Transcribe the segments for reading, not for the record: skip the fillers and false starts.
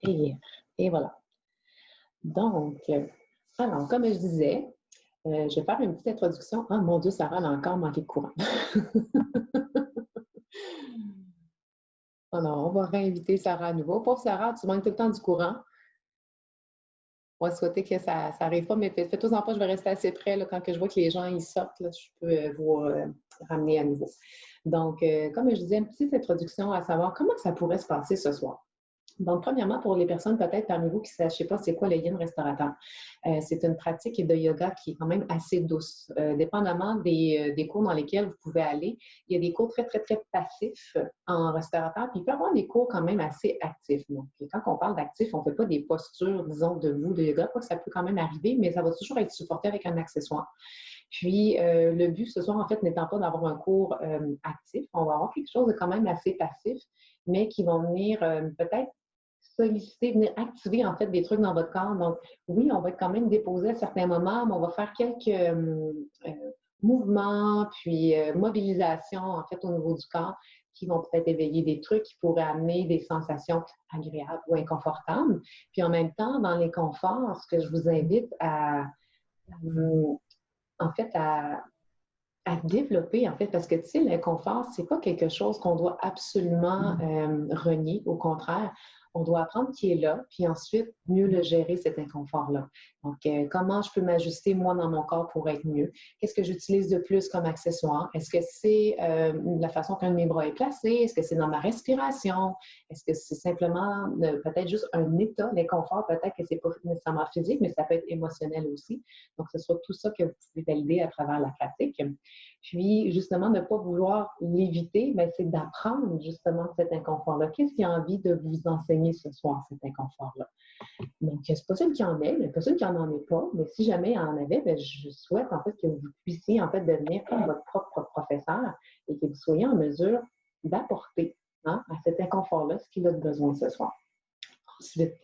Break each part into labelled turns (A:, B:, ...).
A: Et, et voilà. Donc, alors, comme je disais, je vais faire une petite introduction. Ah, mon Dieu, Sarah elle a encore manqué de courant. Alors, on va réinviter Sarah à nouveau. Pour Sarah, tu manques tout le temps du courant. On va souhaiter que ça n'arrive pas, mais faites-en pas, je vais rester assez près là, quand que je vois que les gens ils sortent, là, je peux vous ramener à nouveau. Donc, comme je disais, une petite introduction à savoir comment ça pourrait se passer ce soir. Donc, premièrement, pour les personnes peut-être parmi vous qui ne savent pas c'est quoi le yin restaurateur, c'est une pratique de yoga qui est quand même assez douce. Dépendamment des cours dans lesquels vous pouvez aller, il y a des cours très, très, très passifs en restaurateur, puis il peut y avoir des cours quand même assez actifs. Donc, quand on parle d'actifs, on ne fait pas des postures, disons, debout de yoga, quoi que ça peut quand même arriver, mais ça va toujours être supporté avec un accessoire. Puis, le but ce soir, en fait, n'étant pas d'avoir un cours actif, on va avoir quelque chose de quand même assez passif, mais qui vont venir peut-être solliciter, venir activer en fait des trucs dans votre corps. Donc, oui, on va être quand même déposé à certains moments, mais on va faire quelques mouvements, puis mobilisations en fait au niveau du corps qui vont peut-être éveiller des trucs qui pourraient amener des sensations agréables ou inconfortables. Puis en même temps, dans les conforts, ce que je vous invite en fait, à développer, en fait, parce que, tu sais, l'inconfort, c'est pas quelque chose qu'on doit absolument renier. Au contraire, on doit apprendre qui est là, puis ensuite, mieux le gérer, cet inconfort-là. Donc, comment je peux m'ajuster, moi, dans mon corps pour être mieux? Qu'est-ce que j'utilise de plus comme accessoire? Est-ce que c'est la façon qu'un de mes bras est placé? Est-ce que c'est dans ma respiration? Est-ce que c'est simplement peut-être juste un état? L'inconfort, peut-être que c'est pas nécessairement physique, mais ça peut être émotionnel aussi. Donc, ce soit tout ça que vous pouvez valider à travers la pratique. Puis, justement, ne pas vouloir l'éviter, ben, c'est d'apprendre justement cet inconfort-là. Qu'est-ce qui a envie de vous enseigner ce soir, cet inconfort-là? Donc, c'est possible qu'il y en ait, mais possible qu'il n'y en ait pas. Mais si jamais il y en avait, ben, je souhaite en fait que vous puissiez en fait devenir comme votre propre professeur et que vous soyez en mesure d'apporter à cet inconfort-là ce qu'il a besoin ce soir. Ensuite,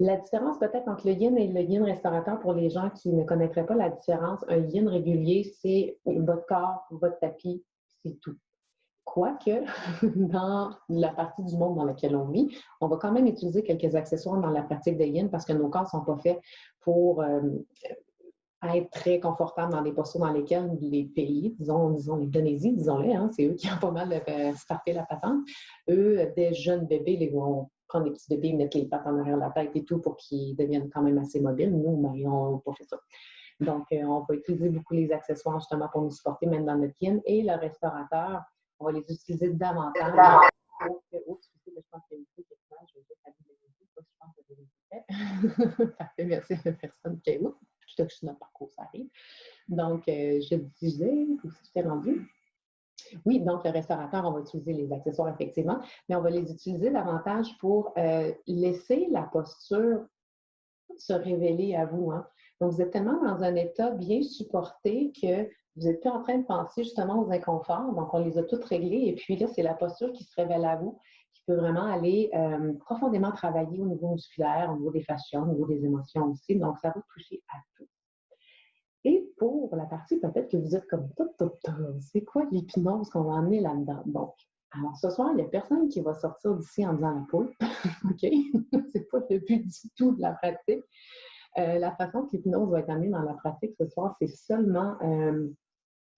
A: la différence peut-être entre le yin et le yin restaurateur pour les gens qui ne connaîtraient pas la différence, un yin régulier, c'est votre corps, votre tapis, c'est tout. Quoique, dans la partie du monde dans laquelle on vit, on va quand même utiliser quelques accessoires dans la pratique de yin parce que nos corps ne sont pas faits pour être très confortables dans des postures dans lesquelles les pays, disons l'Indonésie, disons-le, hein, c'est eux qui ont pas mal starté la patente. Eux, des jeunes bébés, les vont prendre des petits bébés, mettre les pattes en arrière de la tête et tout pour qu'ils deviennent quand même assez mobiles. Nous, ben, on n'a pas fait ça. Donc, on va utiliser beaucoup les accessoires justement pour nous supporter, même dans notre yin. Et le restaurateur, on va les utiliser davantage. Oups, je pense qu'il y a une petite image. Je vais juste allumer je pense que parfait, merci à la personne qui est là. Je suis notre parcours, ça arrive. Donc, je disais, où si tu t'es rendu? Oui, donc le restaurateur, on va utiliser les accessoires effectivement, mais on va les utiliser davantage pour laisser la posture se révéler à vous. Hein. Donc, vous êtes tellement dans un état bien supporté que vous n'êtes plus en train de penser justement aux inconforts. Donc, on les a toutes réglés. Et puis là, c'est la posture qui se révèle à vous, qui peut vraiment aller profondément travailler au niveau musculaire, au niveau des fascias, au niveau des émotions aussi. Donc, ça va toucher à tout. Et pour la partie peut-être que vous êtes comme c'est quoi l'hypnose qu'on va emmener là-dedans? Donc, alors ce soir, il n'y a personne qui va sortir d'ici en disant la poule. OK? C'est pas le but du tout de la pratique. La façon que l'hypnose va être amenée dans la pratique ce soir, c'est seulement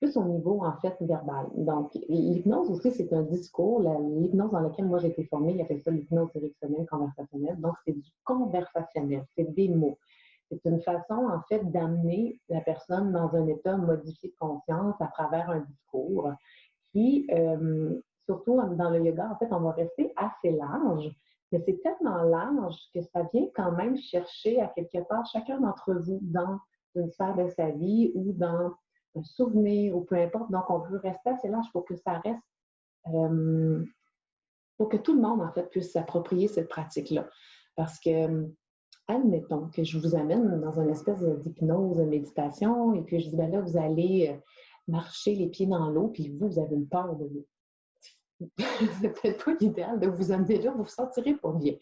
A: plus au niveau, en fait, verbal. Donc, l'hypnose aussi, c'est un discours. L'hypnose dans laquelle moi j'ai été formée, il appelle ça l'hypnose directionnelle conversationnelle. Donc, c'est du conversationnel, c'est des mots. C'est une façon, en fait, d'amener la personne dans un état modifié de conscience à travers un discours qui, surtout dans le yoga, en fait, on va rester assez large, mais c'est tellement large que ça vient quand même chercher à quelque part chacun d'entre vous dans une sphère de sa vie ou dans un souvenir ou peu importe. Donc, on veut rester assez large pour que ça reste, pour que tout le monde, en fait, puisse s'approprier cette pratique-là. Parce que, admettons que je vous amène dans une espèce d'hypnose, de méditation, et puis je dis, ben là, vous allez marcher les pieds dans l'eau, puis vous avez une peur de l'eau. C'est peut-être pas l'idéal de vous amener là, vous ne vous sentirez pas bien.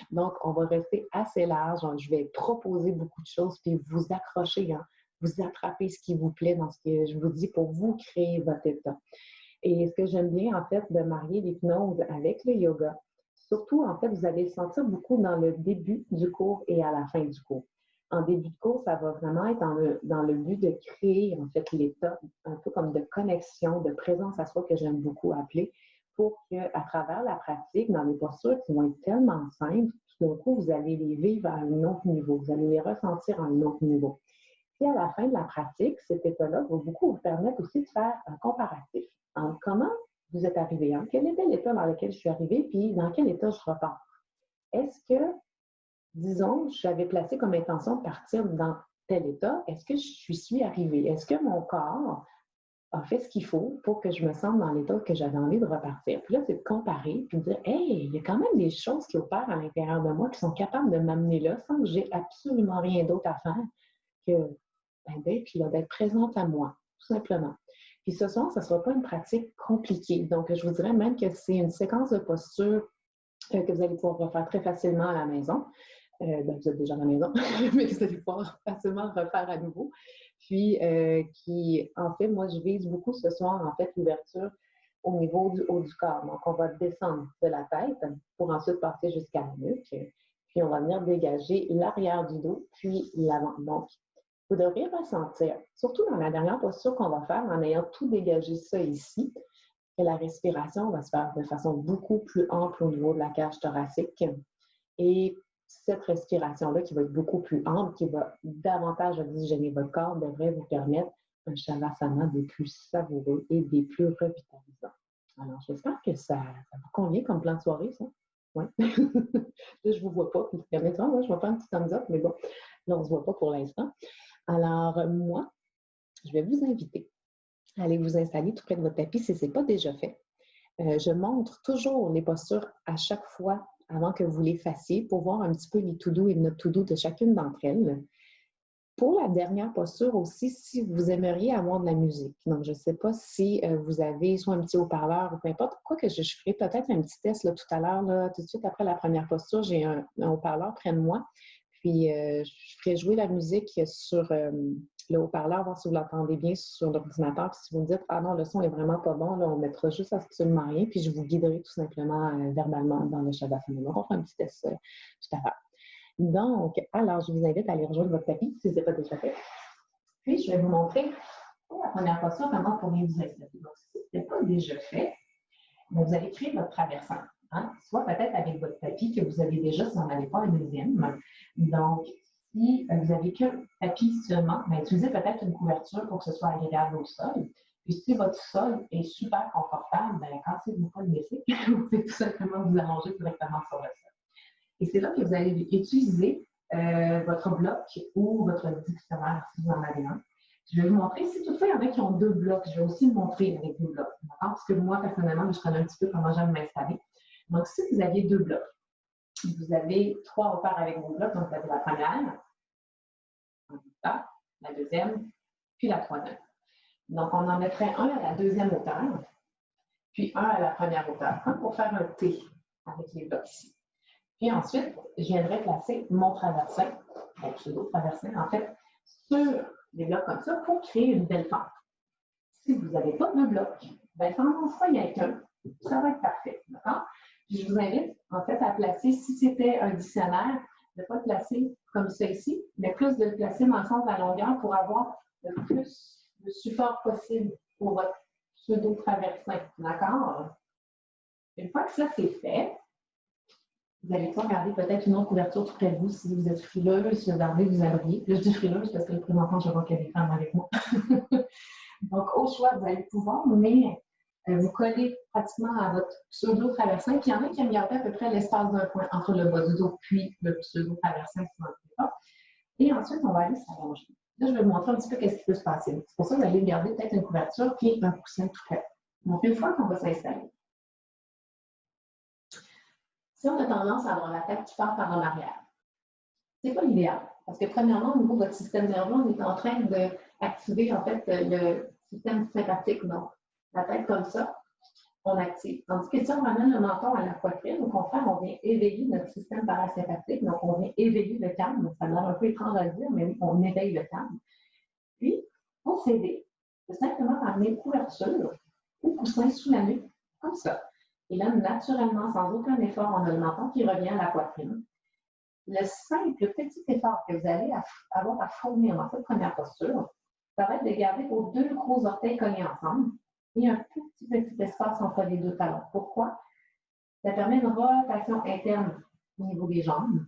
A: Donc, on va rester assez large. Je vais proposer beaucoup de choses, puis vous accrocher, hein, vous attraper ce qui vous plaît dans ce que je vous dis pour vous créer votre état. Et ce que j'aime bien, en fait, de marier l'hypnose avec le yoga, surtout, en fait, vous allez le sentir beaucoup dans le début du cours et à la fin du cours. En début de cours, ça va vraiment être dans le but de créer, en fait, l'état un peu comme de connexion, de présence à soi que j'aime beaucoup appeler, pour qu'à travers la pratique, dans les postures qui vont être tellement simples, tout d'un coup, vous allez les vivre à un autre niveau, vous allez les ressentir à un autre niveau. Puis à la fin de la pratique, cet état-là va beaucoup vous permettre aussi de faire un comparatif entre comment vous êtes arrivé, hein? Quel était l'état dans lequel je suis arrivée, puis dans quel état je repars. Est-ce que, disons, j'avais placé comme intention de partir dans tel état, est-ce que je suis arrivée? Est-ce que mon corps a fait ce qu'il faut pour que je me sente dans l'état que j'avais envie de repartir? Puis là, c'est de comparer, puis de dire, hey, il y a quand même des choses qui opèrent à l'intérieur de moi qui sont capables de m'amener là sans que j'ai absolument rien d'autre à faire que d'être présente à moi, tout simplement. Puis ce soir, ça ne sera pas une pratique compliquée. Donc, je vous dirais même que c'est une séquence de posture que vous allez pouvoir refaire très facilement à la maison. Vous êtes déjà à la maison, mais vous allez pouvoir facilement refaire à nouveau. Puis, en fait, moi, je vise beaucoup ce soir, en fait, l'ouverture au niveau du haut du corps. Donc, on va descendre de la tête pour ensuite passer jusqu'à la nuque. Puis, on va venir dégager l'arrière du dos, puis l'avant. Donc, vous devriez ressentir, surtout dans la dernière posture qu'on va faire, en ayant tout dégagé ça ici, que la respiration va se faire de façon beaucoup plus ample au niveau de la cage thoracique. Et cette respiration-là, qui va être beaucoup plus ample, qui va davantage oxygéner votre corps, devrait vous permettre un shavasana des plus savoureux et des plus revitalisants. Alors, j'espère que ça vous convient comme plan de soirée, ça. Oui. Là, je ne vous vois pas. Puis, je vais faire un petit thumbs up, mais bon, là, on ne se voit pas pour l'instant. Alors, moi, je vais vous inviter à aller vous installer tout près de votre tapis si ce n'est pas déjà fait. Je montre toujours les postures à chaque fois avant que vous les fassiez pour voir un petit peu les to-do et notre to-do de chacune d'entre elles. Pour la dernière posture aussi, si vous aimeriez avoir de la musique. Donc, je ne sais pas si vous avez soit un petit haut-parleur ou peu importe. Quoique je ferai peut-être un petit test là, tout à l'heure, tout de suite après la première posture, j'ai un haut-parleur près de moi. Puis, je ferai jouer la musique sur le haut-parleur, voir si vous l'entendez bien sur l'ordinateur. Puis, si vous me dites, ah non, le son est vraiment pas bon, là, on mettra juste absolument rien. Puis, je vous guiderai tout simplement verbalement dans le Shavasana. On fera un petit test tout à l'heure. Donc, alors, je vous invite à aller rejoindre votre tapis si ce n'est pas déjà fait. Puis, je vais vous montrer pour la première posture comment vous pourriez vous installer. Donc, si ce n'est pas déjà fait, vous allez créer votre traversant. Hein? Soit peut-être avec votre tapis que vous avez déjà si vous n'en avez pas un deuxième. Donc, si vous n'avez qu'un tapis seulement, utilisez peut-être une couverture pour que ce soit agréable au sol. Puis si votre sol est super confortable, cassez-vous pas le métier. Vous pouvez tout simplement vous allonger directement sur le sol. Et c'est là que vous allez utiliser votre bloc ou votre dictionnaire si vous en avez un. Je vais vous montrer, si toutefois il y en a qui ont deux blocs, je vais aussi le montrer avec deux blocs. Parce que moi, personnellement, je connais un petit peu comment j'aime m'installer. Donc, si vous aviez deux blocs, vous avez trois hauteurs avec vos blocs, donc vous avez la première, la deuxième, puis la troisième. Donc, on en mettrait un à la deuxième hauteur, puis un à la première hauteur, pour faire un T avec les blocs ici. Puis ensuite, je viendrai placer mon traversin, mon pseudo-traversin, en fait, sur des blocs comme ça pour créer une belle fente. Si vous n'avez pas de bloc, tendance pas y être un, ça va être parfait, d'accord? Puis je vous invite, en fait, à placer, si c'était un dictionnaire, de ne pas le placer comme ça ici, mais plus de le placer dans le sens de la longueur pour avoir le plus de support possible pour votre pseudo-traversin, d'accord? Une fois que ça c'est fait, vous allez pouvoir garder peut-être une autre couverture tout près de vous si vous êtes frileuse, si vous avez vous abriez. Là, je dis frileuse parce que présentement, je vois qu'il y a des femmes avec moi. Donc, au choix, vous allez pouvoir, mais vous collez pratiquement à votre pseudo-traversin. Puis, il y en a qui aiment garder à peu près l'espace d'un point entre le bas du dos puis le pseudo-traversin, si vous n'en avez pas. Et ensuite, on va aller s'allonger. Là, je vais vous montrer un petit peu ce qui peut se passer. C'est pour ça que vous allez garder peut-être une couverture puis un coussin tout près. Donc, une fois qu'on va s'installer, si on a tendance à avoir la tête qui part par en arrière, ce n'est pas l'idéal. Parce que premièrement, au niveau de votre système nerveux, on est en train d'activer en fait le système sympathique. Donc, la tête comme ça, on active. Tandis que si on ramène le menton à la poitrine, au contraire, on vient éveiller notre système parasympathique. Donc, on vient éveiller le calme. Ça a l'air un peu étrange à dire, mais on éveille le calme. Puis, pour s'aider, c'est simplement ramener couverture ou coussin sous la nuque, comme ça. Et là, naturellement, sans aucun effort, on a le menton qui revient à la poitrine. Le simple petit effort que vous allez avoir à fournir dans cette première posture, ça va être de garder vos deux gros orteils collés ensemble et un petit espace entre les deux talons. Pourquoi? Ça permet une rotation interne au niveau des jambes.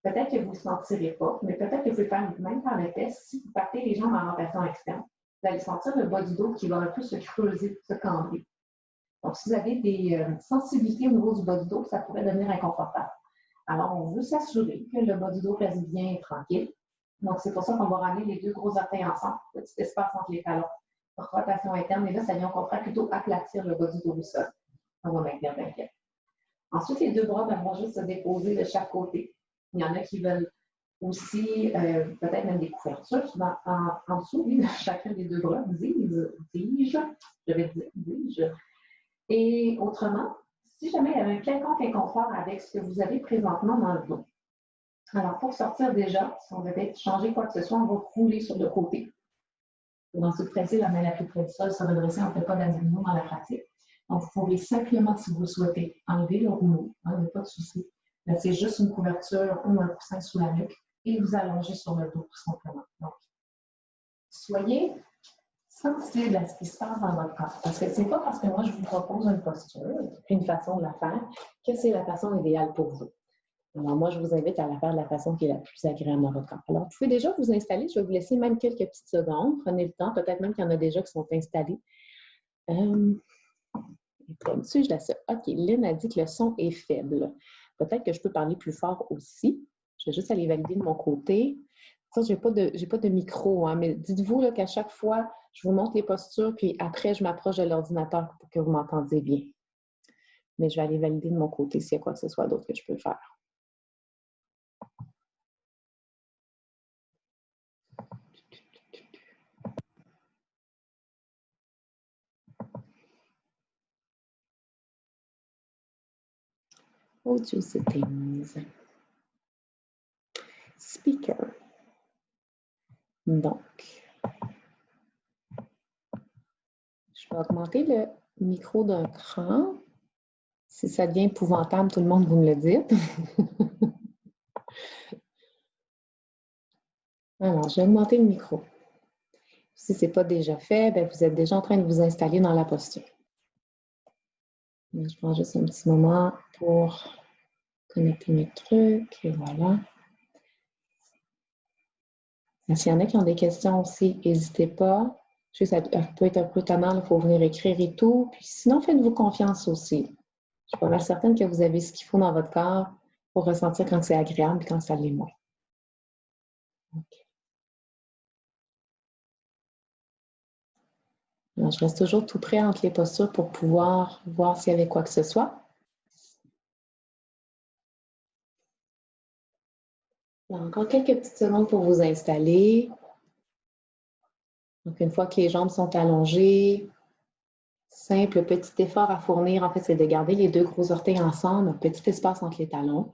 A: Peut-être que vous ne le sentirez pas, mais peut-être que vous pouvez faire même par le test. Si vous partez les jambes en rotation externe, vous allez sentir le bas du dos qui va un peu se creuser, se cambrer. Donc, si vous avez des sensibilités au niveau du bas du dos, ça pourrait devenir inconfortable. Alors, on veut s'assurer que le bas du dos reste bien et tranquille. Donc, c'est pour ça qu'on va ramener les deux gros orteils ensemble, petit espace entre les talons, rotation interne. Et là, ça vient au contraire plutôt aplatir le bas du dos au sol. On va maintenir bien. Ensuite, les deux bras vont juste se déposer de chaque côté. Il y en a qui veulent aussi peut-être même des couvertures en dessous de chacun des deux bras, dis-je. Et autrement, si jamais il y avait un quelconque inconfort avec ce que vous avez présentement dans le dos. Alors, pour sortir déjà, si on veut peut-être changer quoi que ce soit, on va rouler sur le côté. Dans ce principe, la main la plus près du sol, se redresser, on ne fait pas d'abdominaux dans la pratique. Donc, vous pouvez simplement, si vous le souhaitez, enlever le rouleau, il n'y a pas de souci. C'est juste une couverture ou un coussin sous la nuque et vous allongez sur le dos, tout simplement. Donc, soyez sensible à ce qui se passe dans votre corps. Parce que ce n'est pas parce que moi, je vous propose une posture, une façon de la faire, que c'est la façon idéale pour vous. Alors, moi, je vous invite à la faire de la façon qui est la plus agréable dans votre corps. Alors, vous pouvez déjà vous installer. Je vais vous laisser même quelques petites secondes. Prenez le temps. Peut-être même qu'il y en a déjà qui sont installés. Là-dessus, je la sais. OK, Lynn a dit que le son est faible. Peut-être que je peux parler plus fort aussi. Je vais juste aller valider de mon côté. Ça, je n'ai pas de micro, hein, mais dites-vous qu'à chaque fois, je vous montre les postures, puis après, je m'approche de l'ordinateur pour que vous m'entendiez bien. Mais je vais aller valider de mon côté s'il y a quoi que ce soit d'autre que je peux faire. Audio settings. Speaker. Donc, je vais augmenter le micro d'un cran. Si ça devient épouvantable, tout le monde, vous me le dites. Alors, je vais augmenter le micro. Si ce n'est pas déjà fait, bien, vous êtes déjà en train de vous installer dans la posture. Je prends juste un petit moment pour connecter mes trucs et voilà. S'il y en a qui ont des questions aussi, n'hésitez pas. Ça peut être un peu tannant, il faut venir écrire et tout. Puis sinon, faites-vous confiance aussi. Je suis pas mal certaine que vous avez ce qu'il faut dans votre corps pour ressentir quand c'est agréable et quand ça l'est moins. Okay. Alors, je reste toujours tout près entre les postures pour pouvoir voir s'il y avait quoi que ce soit. Alors, encore quelques petites secondes pour vous installer. Donc, une fois que les jambes sont allongées, simple petit effort à fournir, en fait, c'est de garder les deux gros orteils ensemble, un petit espace entre les talons.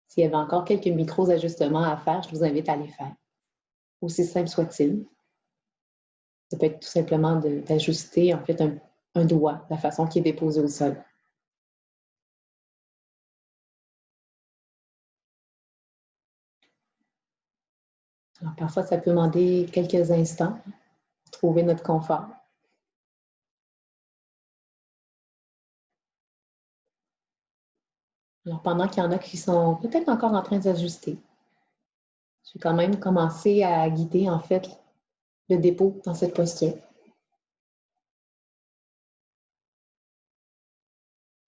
A: S'il y avait encore quelques micros-ajustements à faire, je vous invite à les faire. Aussi simple soit-il. Ça peut être tout simplement d'ajuster, en fait, un doigt, la façon qui est déposé au sol. Alors, parfois, ça peut demander quelques instants pour trouver notre confort. Alors, pendant qu'il y en a qui sont peut-être encore en train d'ajuster, je vais quand même commencer à guider, en fait, le dépôt dans cette posture.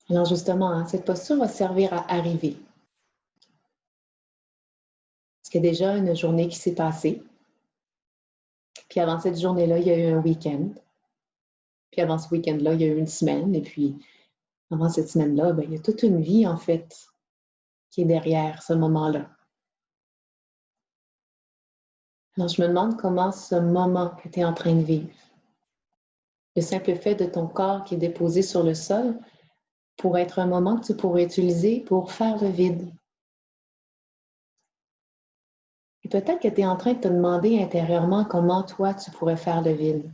A: Alors, justement, cette posture va servir à arriver. Parce qu'il y a déjà une journée qui s'est passée. Puis avant cette journée-là, il y a eu un week-end. Puis avant ce week-end-là, il y a eu une semaine. Et puis, avant cette semaine-là, il y a toute une vie, en fait, qui est derrière ce moment-là. Alors, je me demande comment ce moment que tu es en train de vivre, le simple fait de ton corps qui est déposé sur le sol, pourrait être un moment que tu pourrais utiliser pour faire le vide. Et peut-être que tu es en train de te demander intérieurement comment toi, tu pourrais faire le vide.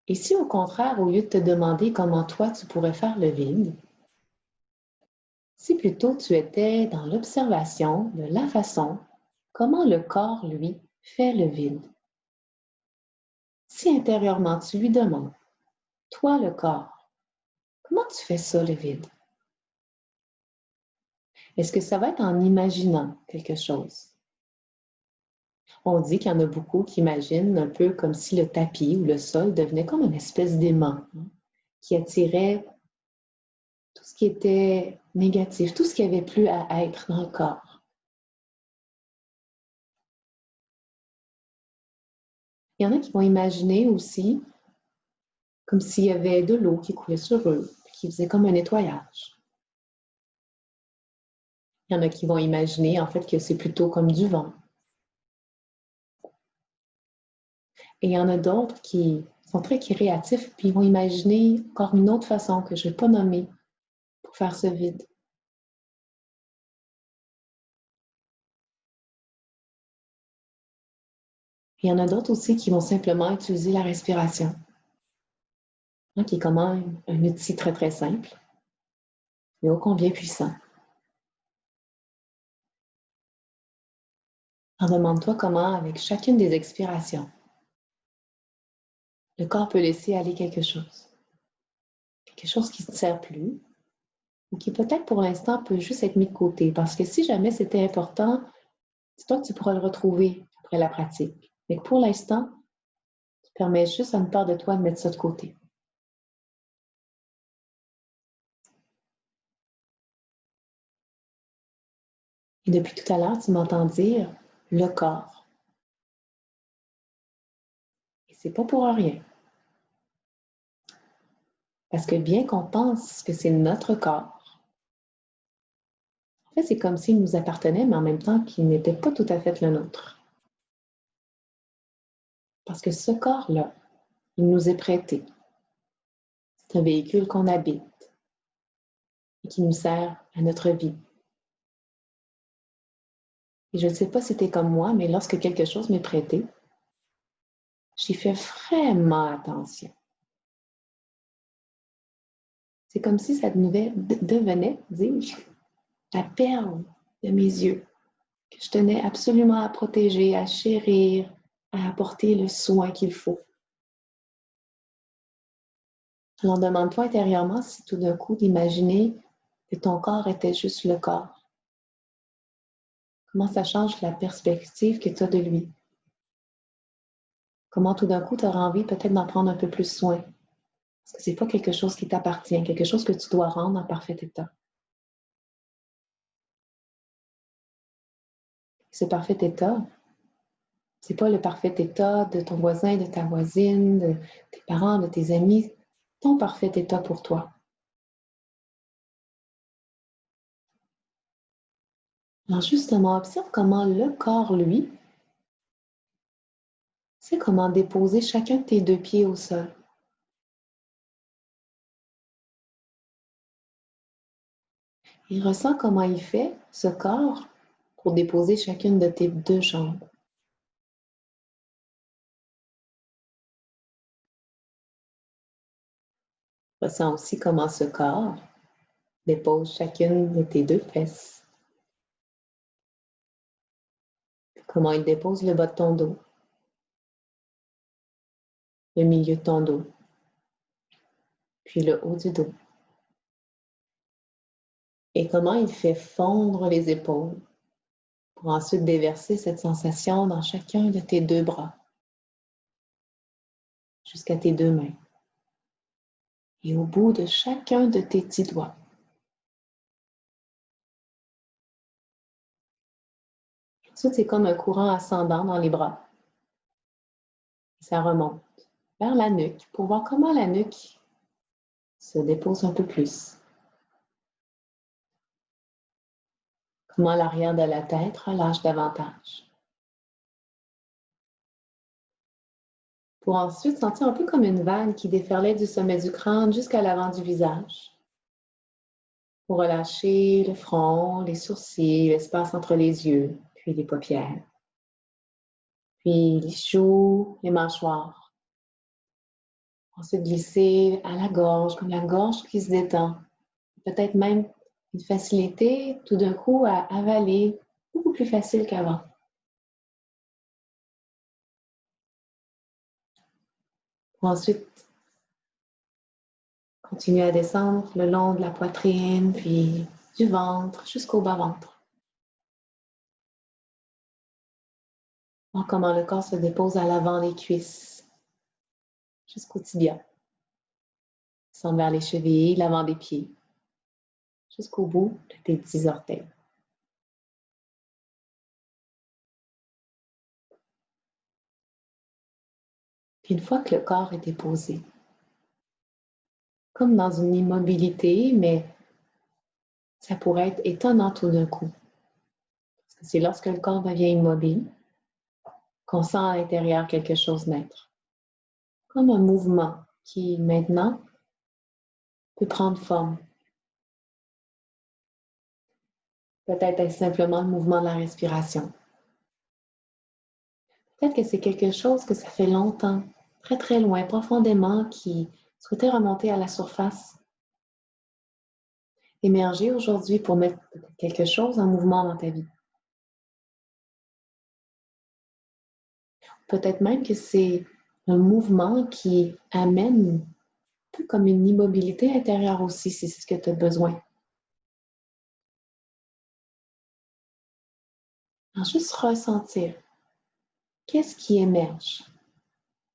A: Et si au contraire, au lieu de te demander comment toi tu pourrais faire le vide, si plutôt tu étais dans l'observation de la façon comment le corps, lui, fait le vide. Si intérieurement tu lui demandes, toi le corps, comment tu fais ça le vide? Est-ce que ça va être en imaginant quelque chose? On dit qu'il y en a beaucoup qui imaginent un peu comme si le tapis ou le sol devenait comme une espèce d'aimant qui attirait tout ce qui était négatif, tout ce qui avait plus à être dans le corps. Il y en a qui vont imaginer aussi comme s'il y avait de l'eau qui coulait sur eux, qui faisait comme un nettoyage. Il y en a qui vont imaginer en fait que c'est plutôt comme du vent. Et il y en a d'autres qui sont très créatifs, puis ils vont imaginer encore une autre façon que je ne vais pas nommer pour faire ce vide. Il y en a d'autres aussi qui vont simplement utiliser la respiration, qui est quand même un outil très très simple, mais ô combien puissant. Alors demande-toi comment, avec chacune des expirations, le corps peut laisser aller quelque chose qui ne te sert plus, ou qui peut-être pour l'instant peut juste être mis de côté, parce que si jamais c'était important, dis-toi que tu pourras le retrouver après la pratique. Mais que pour l'instant, tu permets juste à une part de toi de mettre ça de côté. Et depuis tout à l'heure, tu m'entends dire le corps. Et c'est pas pour rien. Parce que bien qu'on pense que c'est notre corps, en fait, c'est comme s'il nous appartenait, mais en même temps qu'il n'était pas tout à fait le nôtre. Parce que ce corps-là, il nous est prêté. C'est un véhicule qu'on habite et qui nous sert à notre vie. Et je ne sais pas si tu es comme moi, mais lorsque quelque chose m'est prêté, j'y fais vraiment attention. C'est comme si ça devenait, dis-je, la perle de mes yeux, que je tenais absolument à protéger, à chérir, à apporter le soin qu'il faut. Alors demande-toi intérieurement si tout d'un coup d'imaginer que ton corps était juste le corps. Comment ça change la perspective que tu as de lui? Comment tout d'un coup tu auras envie peut-être d'en prendre un peu plus soin? Parce que ce n'est pas quelque chose qui t'appartient, quelque chose que tu dois rendre en parfait état. Ce parfait état, ce n'est pas le parfait état de ton voisin, de ta voisine, de tes parents, de tes amis. Ton parfait état pour toi. Alors justement, observe comment le corps, lui, sait comment déposer chacun de tes deux pieds au sol. Et ressens comment il fait, ce corps, pour déposer chacune de tes deux jambes. Ressens aussi comment ce corps dépose chacune de tes deux fesses. Comment il dépose le bas de ton dos, le milieu de ton dos, puis le haut du dos. Et comment il fait fondre les épaules pour ensuite déverser cette sensation dans chacun de tes deux bras, jusqu'à tes deux mains. Et au bout de chacun de tes petits doigts. Ensuite, c'est comme un courant ascendant dans les bras. Ça remonte vers la nuque pour voir comment la nuque se dépose un peu plus. Comment l'arrière de la tête relâche davantage. Pour ensuite sentir un peu comme une vague qui déferlait du sommet du crâne jusqu'à l'avant du visage. Pour relâcher le front, les sourcils, l'espace entre les yeux, puis les paupières. Puis les joues, les mâchoires. Ensuite, glisser à la gorge, comme la gorge qui se détend. Peut-être même une facilité tout d'un coup à avaler, beaucoup plus facile qu'avant. Ensuite, continue à descendre le long de la poitrine, puis du ventre jusqu'au bas-ventre. Voir comment le corps se dépose à l'avant des cuisses, jusqu'au tibia. Descendre vers les chevilles, l'avant des pieds, jusqu'au bout de tes 10 orteils. Puis une fois que le corps est déposé, comme dans une immobilité, mais ça pourrait être étonnant tout d'un coup. Parce que c'est lorsque le corps devient immobile qu'on sent à l'intérieur quelque chose naître. Comme un mouvement qui, maintenant, peut prendre forme. Peut-être est-ce simplement le mouvement de la respiration. Peut-être que c'est quelque chose que ça fait longtemps, très très loin, profondément, qui souhaitait remonter à la surface. Émerger aujourd'hui pour mettre quelque chose en mouvement dans ta vie. Peut-être même que c'est un mouvement qui amène un peu comme une immobilité intérieure aussi, si c'est ce que tu as besoin. Alors, juste ressentir qu'est-ce qui émerge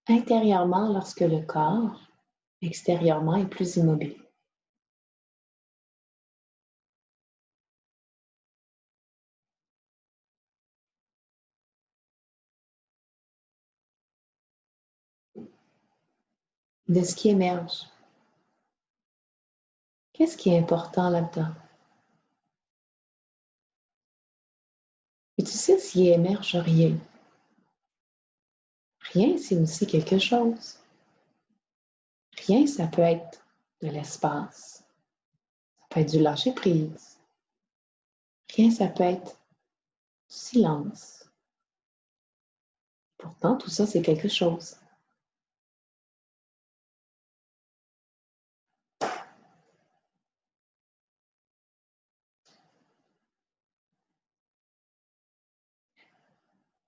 A: intérieurement lorsque le corps, extérieurement, est plus immobile. De ce qui émerge. Qu'est-ce qui est important là-dedans? Et tu sais, s'il émerge rien, rien, c'est aussi quelque chose. Rien, ça peut être de l'espace, ça peut être du lâcher-prise. Rien, ça peut être du silence. Pourtant, tout ça, c'est quelque chose.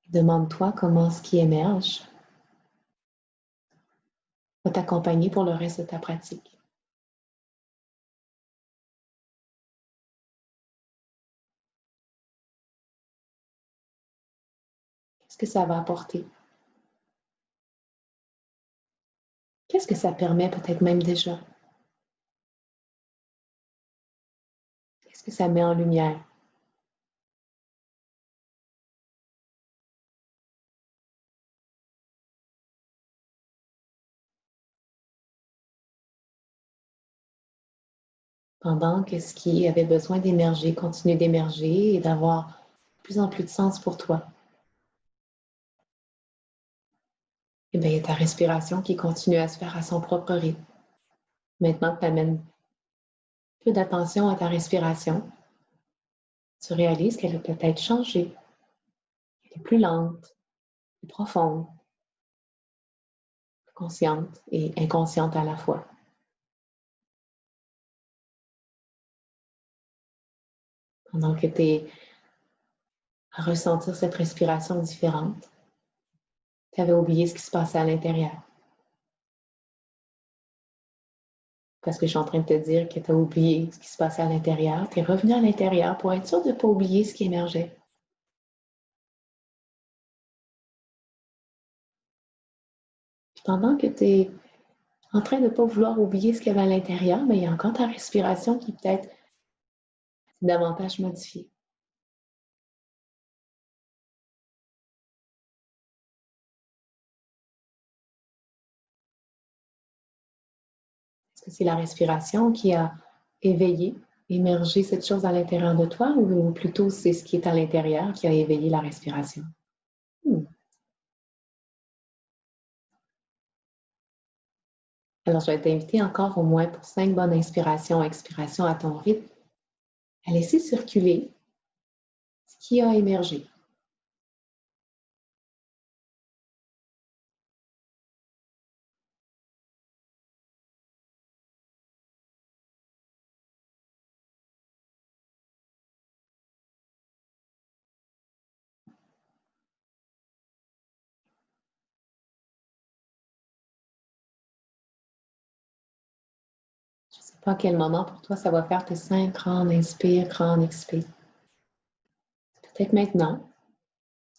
A: Demande-toi comment ce qui émerge va t'accompagner pour le reste de ta pratique. Qu'est-ce que ça va apporter? Qu'est-ce que ça permet peut-être même déjà? Qu'est-ce que ça met en lumière? Pendant que ce qui avait besoin d'émerger continue d'émerger et d'avoir de plus en plus de sens pour toi. Et bien, il y a ta respiration qui continue à se faire à son propre rythme. Maintenant que tu amènes peu d'attention à ta respiration, tu réalises qu'elle a peut-être changé. Elle est plus lente, plus profonde, plus consciente et inconsciente à la fois. Pendant que tu es à ressentir cette respiration différente, tu avais oublié ce qui se passait à l'intérieur. Parce que je suis en train de te dire que tu as oublié ce qui se passait à l'intérieur, tu es revenu à l'intérieur pour être sûr de ne pas oublier ce qui émergeait. Puis pendant que tu es en train de ne pas vouloir oublier ce qu'il y avait à l'intérieur, mais il y a encore ta respiration qui peut-être davantage modifiée. Est-ce que c'est la respiration qui a éveillé, émergé cette chose à l'intérieur de toi ou plutôt c'est ce qui est à l'intérieur qui a éveillé la respiration? Hmm. Alors, je vais t'inviter encore au moins pour 5 bonnes inspirations, expirations à ton rythme, à laisser circuler ce qui a émergé. Pas à quel moment pour toi ça va faire tes 5 grandes inspires, grandes expires. Peut-être maintenant,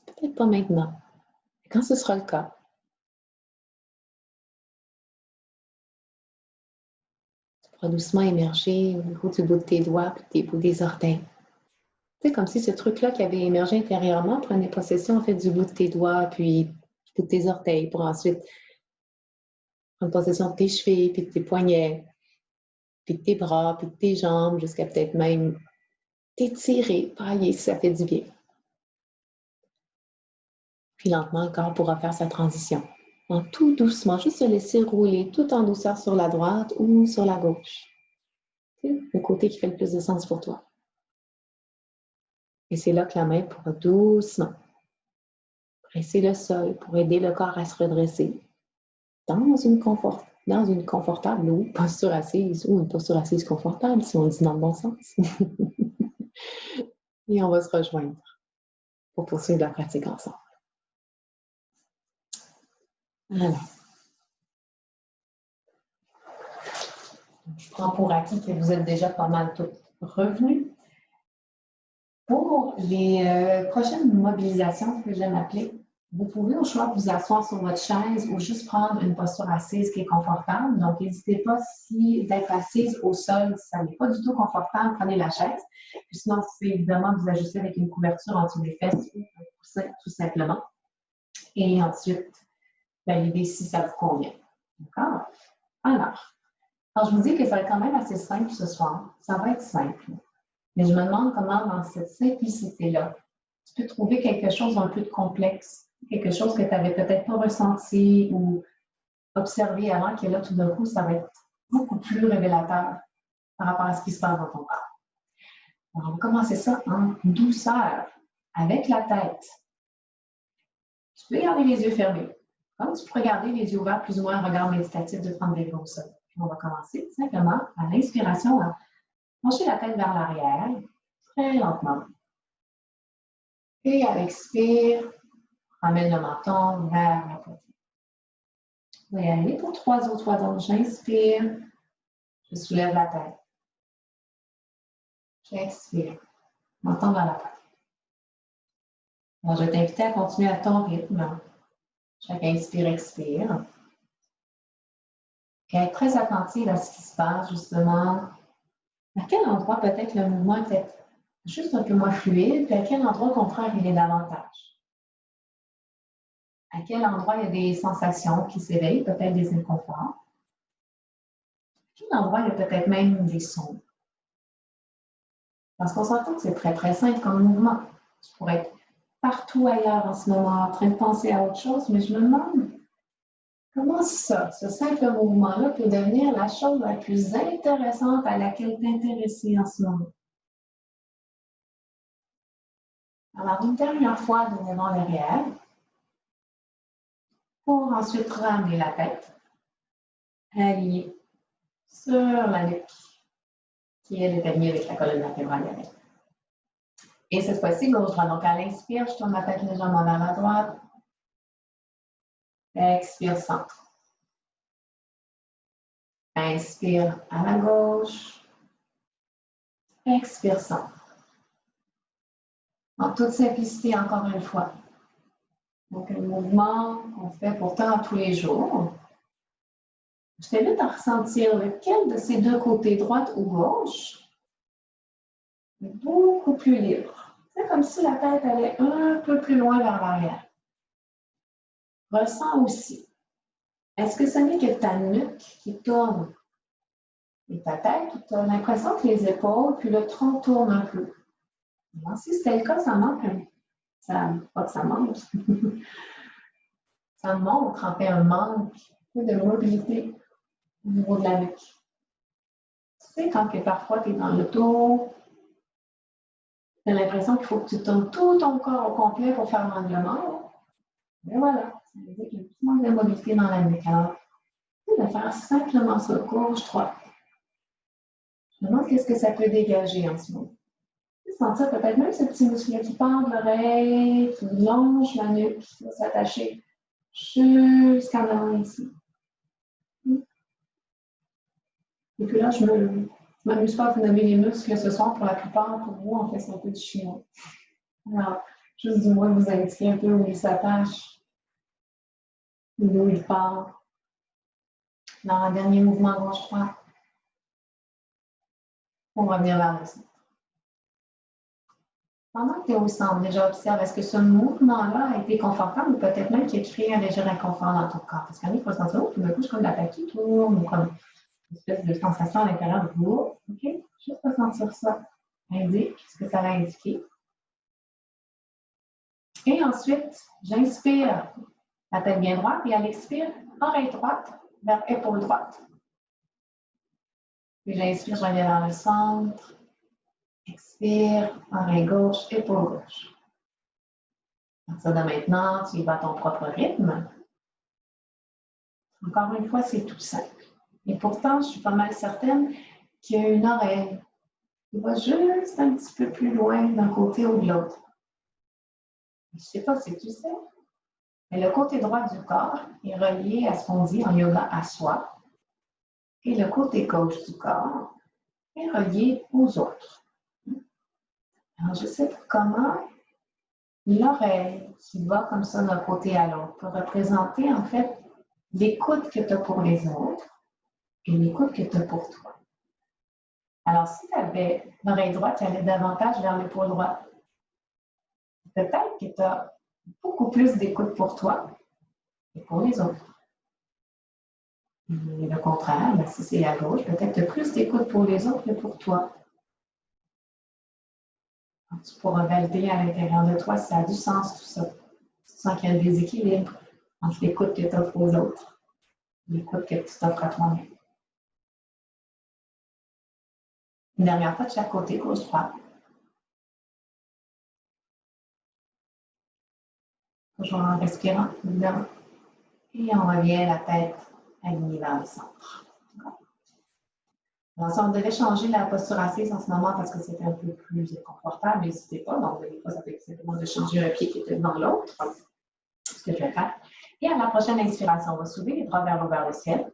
A: peut-être pas maintenant. Et quand ce sera le cas, tu pourras doucement émerger au niveau du bout de tes doigts puis des bouts des orteils. Tu sais, comme si ce truc-là qui avait émergé intérieurement prenait possession en fait du bout de tes doigts puis du bout de tes orteils pour ensuite prendre possession de tes chevilles puis de tes poignets puis de tes bras puis de tes jambes jusqu'à peut-être même t'étirer, pailler si ça fait du bien. Puis lentement, le corps pourra faire sa transition. En tout doucement, juste se laisser rouler tout en douceur sur la droite ou sur la gauche. Le côté qui fait le plus de sens pour toi. Et c'est là que la main pourra doucement presser le sol pour aider le corps à se redresser dans une confortable ou posture assise ou une posture assise confortable si on dit dans le bon sens. Et on va se rejoindre pour poursuivre la pratique ensemble. Alors, je prends pour acquis que vous êtes déjà pas mal tous revenus. Pour les prochaines mobilisations que j'aime appeler, vous pouvez au choix vous asseoir sur votre chaise ou juste prendre une posture assise qui est confortable. Donc, n'hésitez pas si d'être assise au sol, si ça n'est pas du tout confortable, prenez la chaise. Puis sinon, c'est évidemment vous ajuster avec une couverture en dessous des fesses ou un coussin tout simplement. Et ensuite, valider si ça vous convient. D'accord? Alors, quand je vous dis que ça va être quand même assez simple ce soir, ça va être simple. Mais je me demande comment, dans cette simplicité-là, tu peux trouver quelque chose d'un peu de complexe, quelque chose que tu n'avais peut-être pas ressenti ou observé avant, que là, tout d'un coup, ça va être beaucoup plus révélateur par rapport à ce qui se passe dans ton corps. Alors, on va commencer ça en douceur, avec la tête. Tu peux garder les yeux fermés. Comme tu peux garder les yeux ouverts, plus ou moins un regard méditatif de prendre des au sol. On va commencer simplement à l'inspiration, à pencher la tête vers l'arrière, très lentement. Et à l'expire, ramène le menton vers la poitrine. On va y aller pour 3 autres fois. Donc, j'inspire, je soulève la tête. J'expire, menton vers la poitrine. Alors, je vais t'inviter à continuer à ton rythme. Chaque inspire, expire. Et être très attentive à ce qui se passe, justement. À quel endroit peut-être le mouvement est peut-être juste un peu moins fluide, puis à quel endroit, au contraire, il est davantage. À quel endroit il y a des sensations qui s'éveillent, peut-être des inconforts. À quel endroit il y a peut-être même des sons. Parce qu'on s'entend que c'est très, très simple comme mouvement. Tu pourrais être partout ailleurs en ce moment, en train de penser à autre chose, mais je me demande comment ça, ce simple mouvement-là peut devenir la chose la plus intéressante à laquelle t'intéresser en ce moment. Alors, une dernière fois, donnez dans l'arrière, pour ensuite ramener la tête, alignée sur la nuque, qui elle est alignée avec la colonne vertébrale. Et cette fois-ci, gauche-droite. Donc, à l'inspire, je tourne ma tête légèrement vers la droite. Expire, centre. Inspire à la gauche. Expire, centre. En toute simplicité, encore une fois. Donc, un mouvement qu'on fait pourtant tous les jours. Je t'invite à ressentir lequel de ces deux côtés, droite ou gauche, est beaucoup plus libre. C'est comme si la tête allait un peu plus loin vers l'arrière. Ressens aussi. Est-ce que ce n'est que ta nuque qui tourne et ta tête, tu as l'impression que les épaules puis le tronc tournent un peu? Alors, si c'était le cas, ça manque pas que ça manque. Ça montre en fait un manque de mobilité au niveau de la nuque. Tu sais, quand que parfois tu es dans l'auto, tu as l'impression qu'il faut que tu tournes tout ton corps au complet pour faire l'anglement. Mais voilà, ça veut dire qu'il y a un petit manque de mobilité dans la nuque. Alors, de faire simplement ça, gauche-droite. Je me demande qu'est-ce que ça peut dégager en ce moment. Sentir peut-être même ce petit muscle qui part de l'oreille, qui longe la nuque, qui va s'attacher jusqu'en avant ici. Et puis là, je m'amuse pas à vous nommer les muscles ce soir. Pour la plupart, pour vous, en fait, c'est un peu du chinois. Alors, juste du moins vous indiquer un peu où il s'attache, d'où il part. Dans un dernier mouvement gauche-droite, on va revenir vers le centre. Pendant que tu es au centre, déjà observe, est-ce que ce mouvement-là a été confortable ou peut-être même qu'il a créé un léger inconfort dans ton corps? Parce qu'il y en a qui vont se sentir, oh, tout d'un coup, je suis comme la tête qui tourne, ou comme une espèce de sensation à l'intérieur de vous. OK? Juste ressentir ça. Indique ce que ça va indiquer. Et ensuite, j'inspire la tête bien droite et à l'expire, oreille droite vers épaule droite. Puis j'inspire, je reviens vers le centre. Expire, oreille gauche, épaule gauche. À partir de maintenant, tu y vas à ton propre rythme. Encore une fois, c'est tout simple. Et pourtant, je suis pas mal certaine qu'il y a une oreille qui va juste un petit peu plus loin d'un côté ou de l'autre. Je ne sais pas si tu sais, mais le côté droit du corps est relié à ce qu'on dit en yoga à soi. Et le côté gauche du corps est relié aux autres. Alors, je sais pas comment l'oreille qui va comme ça d'un côté à l'autre peut représenter en fait l'écoute que tu as pour les autres et l'écoute que tu as pour toi. Alors, si tu avais l'oreille droite qui allait davantage vers l'épaule droite, peut-être que tu as beaucoup plus d'écoute pour toi et pour les autres. Et le contraire, ben, si c'est à gauche, peut-être que tu as plus d'écoute pour les autres que pour toi. Donc, tu pourras valider à l'intérieur de toi si ça a du sens, tout ça. Tu sens qu'il y a un déséquilibre entre l'écoute que tu offres aux autres et l'écoute que tu t'offres à toi-même. Une dernière fois de chaque côté, gauche-droite. Toujours en respirant, évidemment. Et on revient la tête alignée vers le centre. Alors, si on devait changer la posture assise en ce moment parce que c'était un peu plus inconfortable, n'hésitez pas. Donc, des fois, ça peut être simplement de changer un pied qui était devant l'autre. Ce que je vais faire. Et à la prochaine inspiration, on va soulever les bras vers le ciel.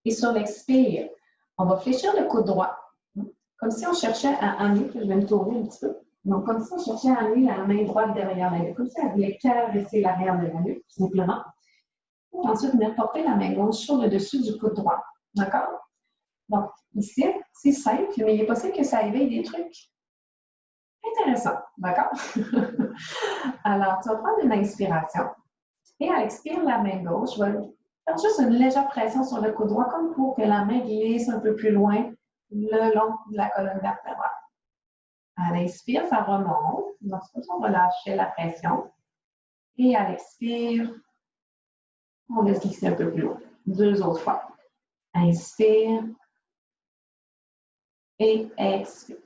A: Et sur l'expire, on va fléchir le coude droit. Comme si on cherchait à amener, je vais me tourner un petit peu. Donc, comme si on cherchait à amener la main droite derrière la nuque. Comme si elle voulait caresser l'arrière de la nuque, tout simplement. Et ensuite, venir porter la main gauche sur le dessus du coude droit. D'accord? Donc, ici, c'est simple, mais il est possible que ça éveille des trucs intéressants. D'accord? Alors, tu vas prendre une inspiration. Et à l'expire, la main gauche, je vais faire juste une légère pression sur le coude droit, comme pour que la main glisse un peu plus loin le long de la colonne vertébrale. À l'inspire, ça remonte. Donc, c'est comme ça, on va lâcher la pression. Et à l'expire, on laisse glisser un peu plus loin. 2 autres fois. Inspire. Et expire.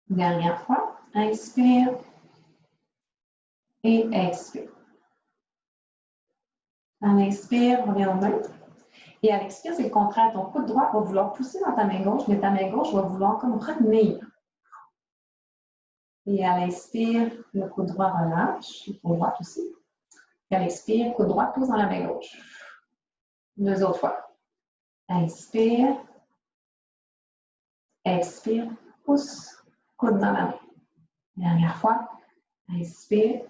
A: Dernière fois. Inspire. Et expire. À l'inspire, on revient au neutre. Et à l'expire, c'est le contraire. Ton coude droit va vouloir pousser dans ta main gauche, mais ta main gauche va vouloir comme retenir. Et à l'inspire, le coude droit relâche, le coude droit aussi. Et à l'expire, coude droit pousse dans la main gauche. 2 autres fois. Inspire. Expire, pousse, coude dans la main. Dernière fois. Inspire.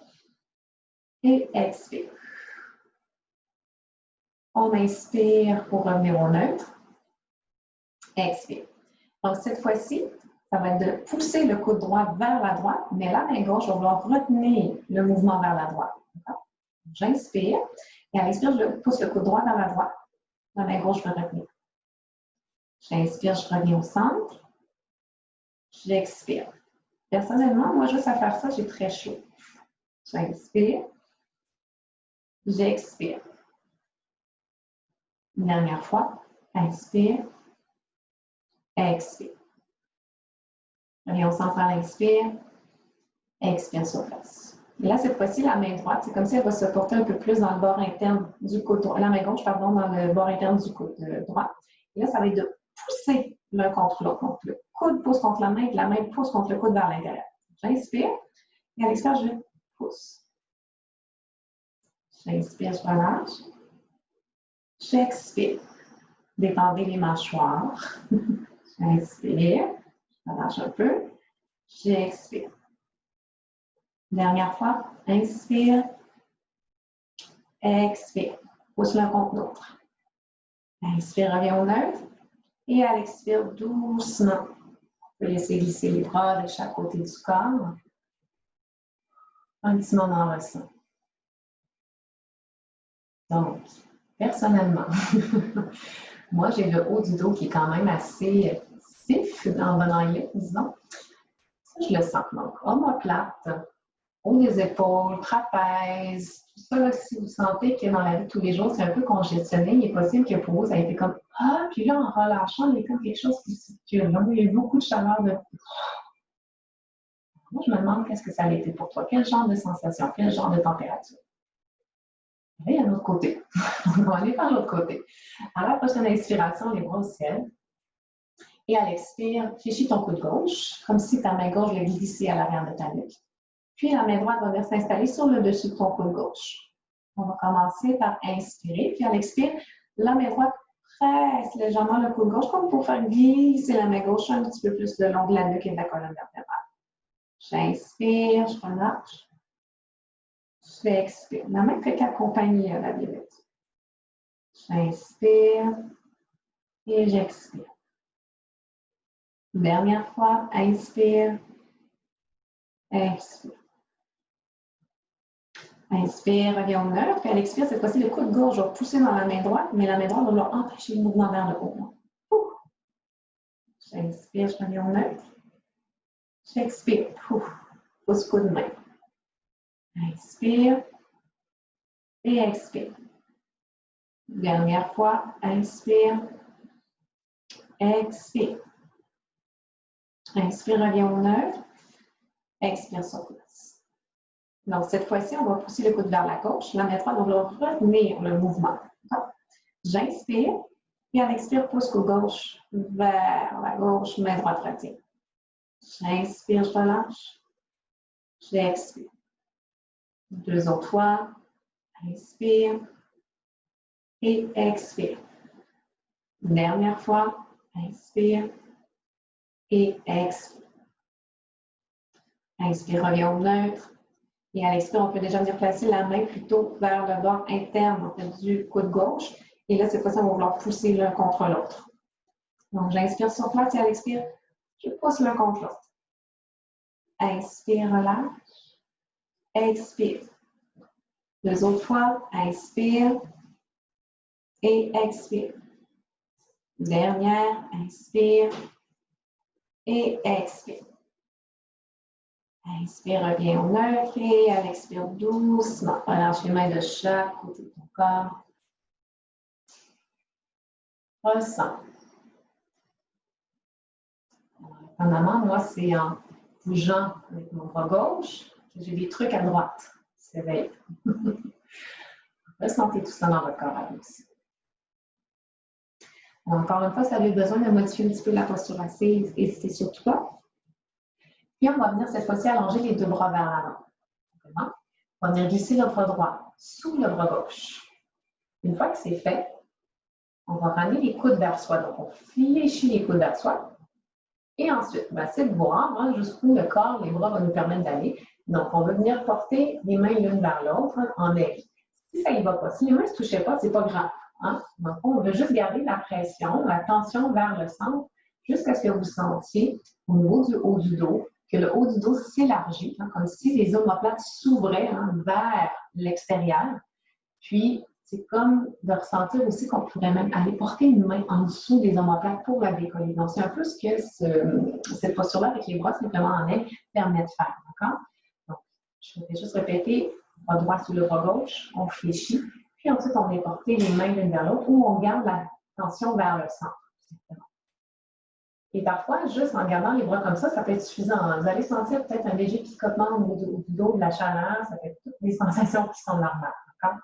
A: Et expire. On inspire pour revenir au neutre. Expire. Donc, cette fois-ci, ça va être de pousser le coude droit vers la droite, mais la main gauche va vouloir retenir le mouvement vers la droite. J'inspire. Et à l'expire, je pousse le coude droit vers la droite. La main gauche va retenir. J'inspire, je reviens au centre. J'expire. Personnellement, moi, juste à faire ça, j'ai très chaud. J'inspire. J'expire. Une dernière fois. Inspire. Expire. Reviens au centre à l'inspire. Expire sur place. Et là, cette fois-ci, la main droite, c'est comme si elle va se porter un peu plus dans le bord interne du coude droit. La main gauche, pardon, dans le bord interne du coude droit. Et là, ça va être de pousser l'un contre l'autre. Donc, le coude pousse contre la main et la main pousse contre le coude vers l'intérieur. J'inspire. Et à l'expire, je pousse. J'inspire, je relâche. J'expire. Détendez les mâchoires. J'inspire. Je relâche un peu. J'expire. Dernière fois. Inspire. Expire. Pousse l'un contre l'autre. Inspire, reviens au neutre. Et à l'expire, doucement. On peut laisser glisser les bras de chaque côté du corps. Un petit moment ressent. Donc, personnellement, moi, j'ai le haut du dos qui est quand même assez stiff en bon anglais, disons. Ça, je le sens. Donc, omoplate, haut des épaules, trapèze, tout ça, là, si vous sentez que dans la vie de tous les jours, c'est un peu congestionné, il est possible que pour vous, ça a été comme « Ah! » Puis là, en relâchant, il y a comme quelque chose qui circule. Donc, il y a eu beaucoup de chaleur de... Moi, je me demande qu'est-ce que ça a été pour toi. Quel genre de sensation? Quel genre de température? Et à l'autre côté. On va aller par l'autre côté. À la prochaine inspiration, les bras au ciel. Et à l'expire, fléchis ton coude gauche, comme si ta main gauche allait glisser à l'arrière de ta nuque. Puis la main droite va venir s'installer sur le dessus de ton coude gauche. On va commencer par inspirer, puis à l'expire, la main droite presse légèrement le coude gauche, comme pour faire glisser la main gauche un petit peu plus le long de la nuque et de la colonne vertébrale. J'inspire, je relâche. J'expire. La main fait qu'accompagner à la limite. J'inspire et j'expire. Dernière fois, inspire, expire. Inspire, reviens au neutre, puis à l'expire, cette fois-ci, le coude gauche va pousser dans la main droite, mais la main droite va empêcher le mouvement vers le haut. J'inspire, je reviens au neutre. J'expire, pousse coude main. Inspire et expire. Dernière fois, inspire, expire. Inspire, reviens au neutre. Expire sur place. Donc, cette fois-ci, on va pousser le coude vers la gauche. La main droite, on va retenir le mouvement. J'inspire. Et à l'expire, pousse coude gauche vers la gauche, main droite retient. J'inspire, je relâche. J'expire. Deux autres fois. Inspire. Et expire. Dernière fois. Inspire. Et expire. Inspire, reviens au neutre. Et à l'expire, on peut déjà venir placer la main plutôt vers le bord interne en fait, du coude gauche. Et là, cette fois-ci, on va vouloir pousser l'un contre l'autre. Donc, j'inspire sur place et à l'expire, je pousse l'un contre l'autre. Inspire, relâche. Expire. Deux autres fois. Inspire. Et expire. Dernière. Inspire. Et expire. Inspire, reviens au neutre et à l'expire doucement. Relâche les mains de chaque côté de ton corps. Ressens. Pendamment, moi, c'est en bougeant avec mon bras gauche que j'ai des trucs à droite. S'éveille. Ressentez tout ça dans votre corps à vous aussi. Encore une fois, ça avait besoin de modifier un petit peu la posture assise et c'était surtout pas. Puis on va venir cette fois-ci allonger les deux bras vers l'avant. On va venir glisser le bras droit sous le bras gauche. Une fois que c'est fait, on va ramener les coudes vers soi. Donc, on fléchit les coudes vers soi. Et ensuite, c'est de voir jusqu'où le corps, les bras vont nous permettre d'aller. Donc, on va venir porter les mains l'une vers l'autre en aigle. Si ça n'y va pas, si les mains ne se touchaient pas, ce n'est pas grave. Donc, on veut juste garder la pression, la tension vers le centre, jusqu'à ce que vous sentiez au niveau du haut du dos, que le haut du dos s'élargit, comme si les omoplates s'ouvraient vers l'extérieur. Puis, c'est comme de ressentir aussi qu'on pourrait même aller porter une main en dessous des omoplates pour la décoller. Donc, c'est un peu ce que cette posture-là avec les bras simplement en aile permet de faire. D'accord? Donc, je vais juste répéter, bras droit sous le bras gauche, on fléchit. Puis ensuite, on vient porter les mains l'une vers l'autre ou on garde la tension vers le centre. Simplement. Et parfois, juste en gardant les bras comme ça peut être suffisant. Vous allez sentir peut-être un léger picotement au niveau du dos, de la chaleur. Ça fait toutes des sensations qui sont normales. D'accord?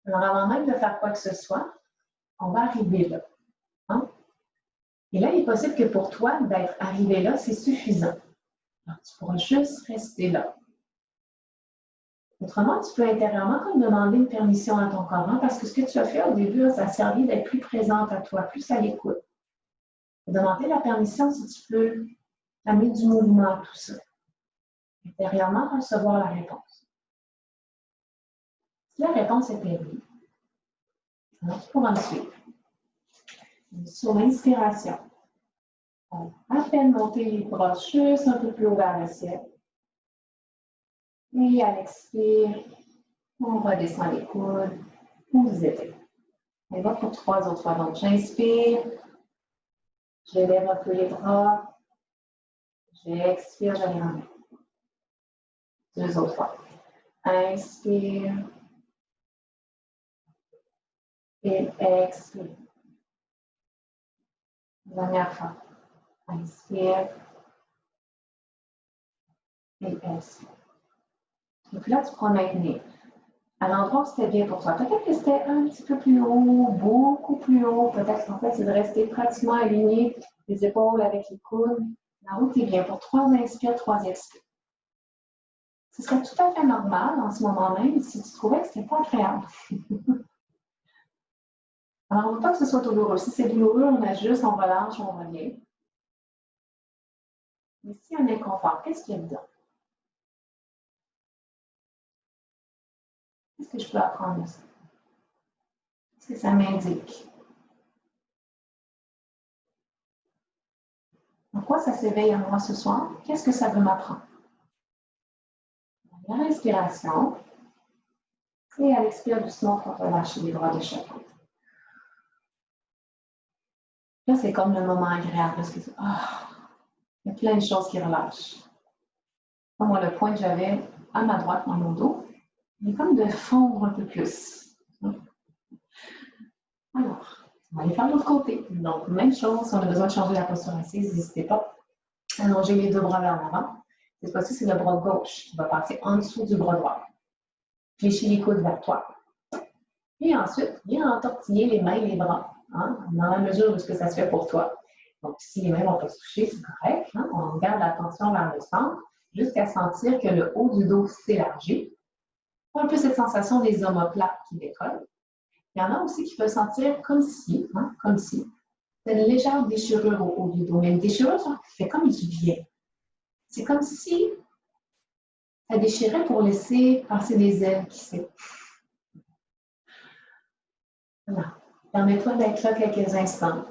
A: Alors, avant même de faire quoi que ce soit, on va arriver là. Et là, il est possible que pour toi, d'être arrivé là, c'est suffisant. Alors, tu pourras juste rester là. Autrement, tu peux intérieurement comme demander une permission à ton corps, hein, parce que ce que tu as fait au début, ça a servi d'être plus présente à toi, plus à l'écoute. Demander la permission si tu peux amener du mouvement à tout ça. Intérieurement, recevoir la réponse. Si la réponse était oui, alors tu pourras me suivre. Sur l'inspiration, on va à peine monter les bras juste un peu plus haut vers le ciel. Et à l'expire, on redescend les coudes, vous êtes. On va pour 3 autres fois. Donc, j'inspire, je lève un peu les bras, j'expire, je les ramène. 2 autres fois. Inspire et expire. Dernière fois. Inspire et expire. Donc là, tu prends maintenir. À l'endroit où c'était bien pour toi. Peut-être que c'était un petit peu plus haut, beaucoup plus haut. Peut-être qu'en fait, c'est de rester pratiquement aligné les épaules avec les coudes. Là où tu es bien. Pour 3 inspires, 3 expires. Ce serait tout à fait normal en ce moment même si tu trouvais que ce n'était pas agréable. Alors, on ne veut pas que ce soit douloureux. Si c'est douloureux, on ajuste, on relâche, on revient. Mais s'il y a un inconfort, qu'est-ce qu'il y a dedans? Qu'est-ce que je peux apprendre de ça? Qu'est-ce que ça m'indique? En quoi ça s'éveille à moi ce soir? Qu'est-ce que ça veut m'apprendre? La respiration. Et à l'expire doucement, on relâche les bras de chaque côté. Là, c'est comme le moment agréable parce que il y a plein de choses qui relâchent. Moi, le point que j'avais à ma droite dans mon dos, il est comme de fondre un peu plus. Alors, on va aller faire l'autre côté. Donc, même chose, si on a besoin de changer la posture assise, n'hésitez pas. Allongez les 2 bras vers l'avant. Cette fois-ci, c'est le bras gauche qui va passer en dessous du bras droit. Fléchis les coudes vers toi. Et ensuite, viens entortiller les mains et les bras, hein, dans la mesure de ce que ça se fait pour toi. Donc, si les mains vont pas se toucher, c'est correct. Hein, on garde l'attention vers le centre jusqu'à sentir que le haut du dos s'élargit. Un peu cette sensation des omoplates qui décollent. Il y en a aussi qui peuvent sentir comme si, c'est une légère déchirure au haut du dos, mais une déchirure qui fait comme du bien. C'est comme si ça déchirait pour laisser passer des ailes, qui sait. Voilà. Permets-toi d'être là quelques instants.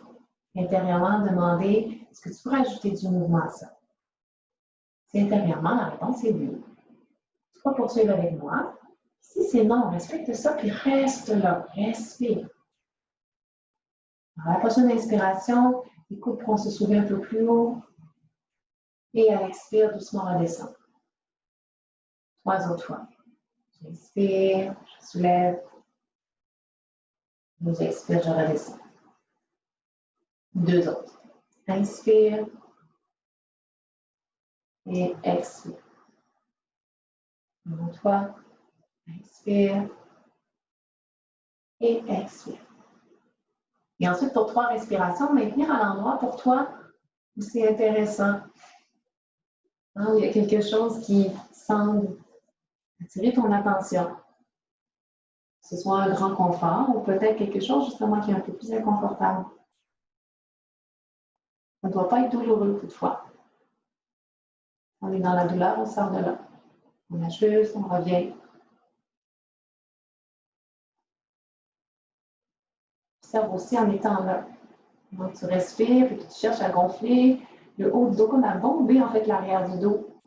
A: Intérieurement, demander est-ce que tu pourrais ajouter du mouvement à ça? Si intérieurement, la réponse est oui. Tu peux poursuivre avec moi. Si c'est non, respecte ça, puis reste là. Respire. À la prochaine inspiration, les coudes pourront se soulever un peu plus haut. Et à l'expire, doucement redescendre. 3 autres fois. J'inspire, je soulève. J'expire, je redescends. 2 autres. Inspire et expire. Une autre fois. Inspire et expire. Et ensuite, pour 3 respirations, maintenir à l'endroit pour toi où c'est intéressant. Hein, où il y a quelque chose qui semble attirer ton attention. Que ce soit un grand confort ou peut-être quelque chose justement qui est un peu plus inconfortable. Ça ne doit pas être douloureux toutefois. On est dans la douleur, on sort de là. On ajuste, on revient. Observe aussi en étant là. Donc, tu respires, puis tu cherches à gonfler le haut du dos, comme à bomber en fait l'arrière du dos.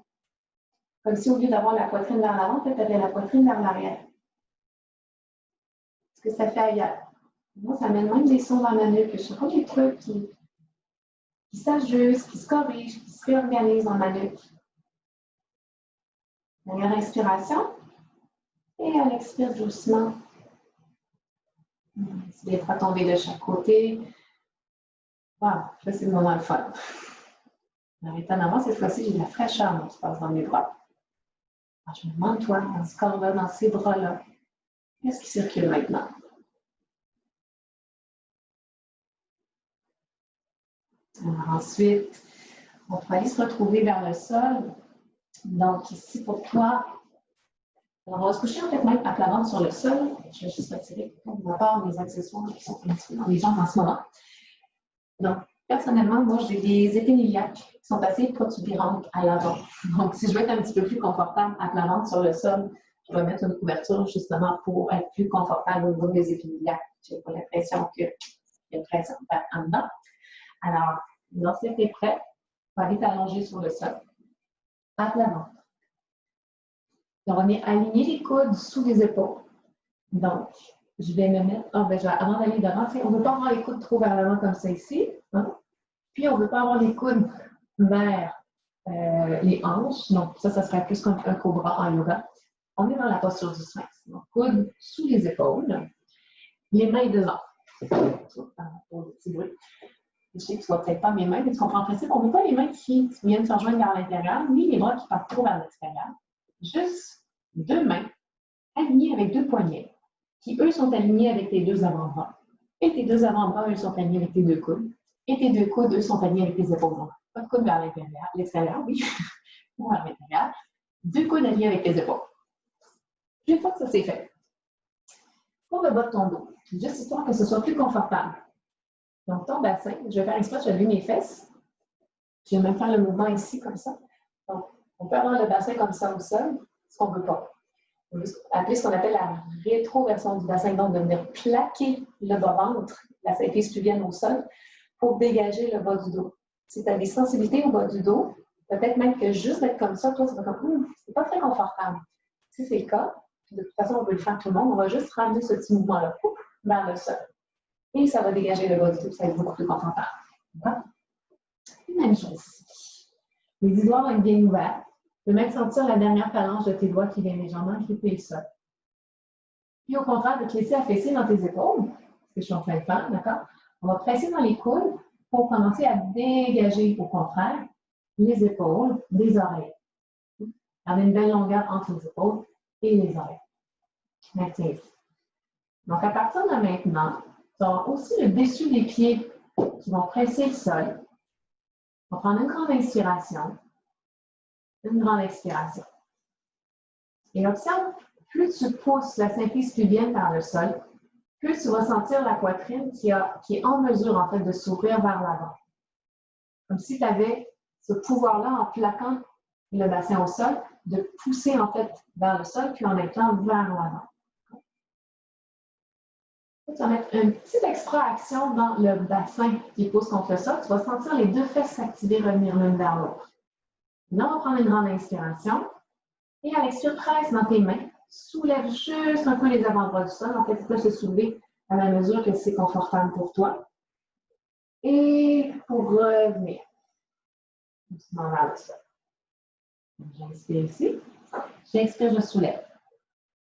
A: Comme si au lieu d'avoir la poitrine vers l'avant, tu avais la poitrine vers l'arrière. Ce que ça fait ailleurs. Moi, ça amène même des sons dans ma nuque. Je sais pas des trucs qui s'ajustent, qui se corrigent, qui se réorganisent dans ma nuque. Dernière inspiration. Et à l'expire doucement. Laissez les bras tomber de chaque côté. Wow, là, c'est le moment le fun. Alors, étonnamment, cette fois-ci, j'ai de la fraîcheur qui passe dans mes bras. Alors, je me demande, toi, dans ce corps-là, dans ces bras-là, qu'est-ce qui circule maintenant? Alors, ensuite, on va aller se retrouver vers le sol. Donc, ici, pour toi, Alors, on va se coucher en fait même à plat ventre sur le sol. Je vais juste retirer pour ma part mes accessoires qui sont un petit peu dans les jambes en ce moment. Donc, personnellement, moi, j'ai des épines iliaques qui sont assez protubérantes à l'avant. Donc, si je veux être un petit peu plus confortable à plat ventre sur le sol, je vais mettre une couverture justement pour être plus confortable au niveau des épines iliaques. Je n'ai pas l'impression qu'il y a une pression en dedans. Alors, lorsque tu es prêt, on va aller t'allonger sur le sol, à plat ventre. Donc, on est aligné les coudes sous les épaules. Donc, je vais me mettre, avant d'aller devant, on ne veut pas avoir les coudes trop vers l'avant comme ça ici. Hein? Puis, on ne veut pas avoir les coudes vers les hanches. Donc, ça serait plus comme un cobra en yoga. On est dans la posture du sphinx. Donc, coudes sous les épaules, les mains devant. Pour le petit bruit. Je sais que tu ne vois peut-être pas mes mains, mais tu comprends le principe. On ne veut pas les mains qui viennent se rejoindre vers l'intérieur, ni les bras qui partent trop vers l'extérieur. Juste deux mains alignées avec deux poignets, qui, eux, sont alignés avec tes deux avant-bras. Et tes deux avant-bras, eux, sont alignés avec tes deux coudes. Et tes deux coudes, eux, sont alignés avec tes épaules. Pas de coudes vers l'intérieur, l'extérieur, oui, ou vers l'intérieur. Deux coudes alignés avec tes épaules. Une fois que ça c'est fait, pour le bas de ton dos, juste histoire que ce soit plus confortable. Donc, ton bassin, je vais faire exprès, je vais lever mes fesses. Je vais même faire le mouvement ici, comme ça. Donc, on peut avoir le bassin comme ça au sol, ce qu'on ne veut pas. On veut appeler ce qu'on appelle la rétroversion du bassin, donc de venir plaquer le bas-ventre, la symphyse pubienne au sol, pour dégager le bas du dos. Si tu as des sensibilités au bas du dos, peut-être même que juste d'être comme ça, toi, ça va comme, c'est pas très confortable. Si c'est le cas, de toute façon, on peut le faire tout le monde, on va juste ramener ce petit mouvement-là vers le sol. Et ça va dégager le bas du dos, ça va être beaucoup plus confortable. Voilà. Même chose ici. Les 10 doigts vont être bien ouverts. Tu peux même sentir la dernière phalange de tes doigts qui vient légèrement gripper le sol. Puis au contraire, de te laisser affaisser dans tes épaules, ce que je suis en train de faire, d'accord? On va presser dans les coudes pour commencer à dégager, au contraire, les épaules des oreilles. Avec une belle longueur entre les épaules et les oreilles. Merci. Donc, à partir de maintenant, tu auras aussi le dessus des pieds qui vont presser le sol. On va prendre une grande inspiration, une grande expiration. Et observe, plus tu pousses la symphyse pubienne vers le sol, plus tu vas sentir la poitrine qui est en mesure, en fait, de s'ouvrir vers l'avant. Comme si tu avais ce pouvoir-là, en plaquant le bassin au sol, de pousser, en fait, vers le sol, puis en étant vers l'avant. Tu vas mettre une petite extra-action dans le bassin qui pousse contre le sol. Tu vas sentir les deux fesses s'activer, revenir l'une vers l'autre. Là, on va prendre une grande inspiration. Et à l'expire, presse dans tes mains. Soulève juste un peu les avant-bras du sol. En fait, tu peux se soulever à la mesure que c'est confortable pour toi. Et pour revenir, doucement vers le sol. J'inspire ici. J'expire, je soulève.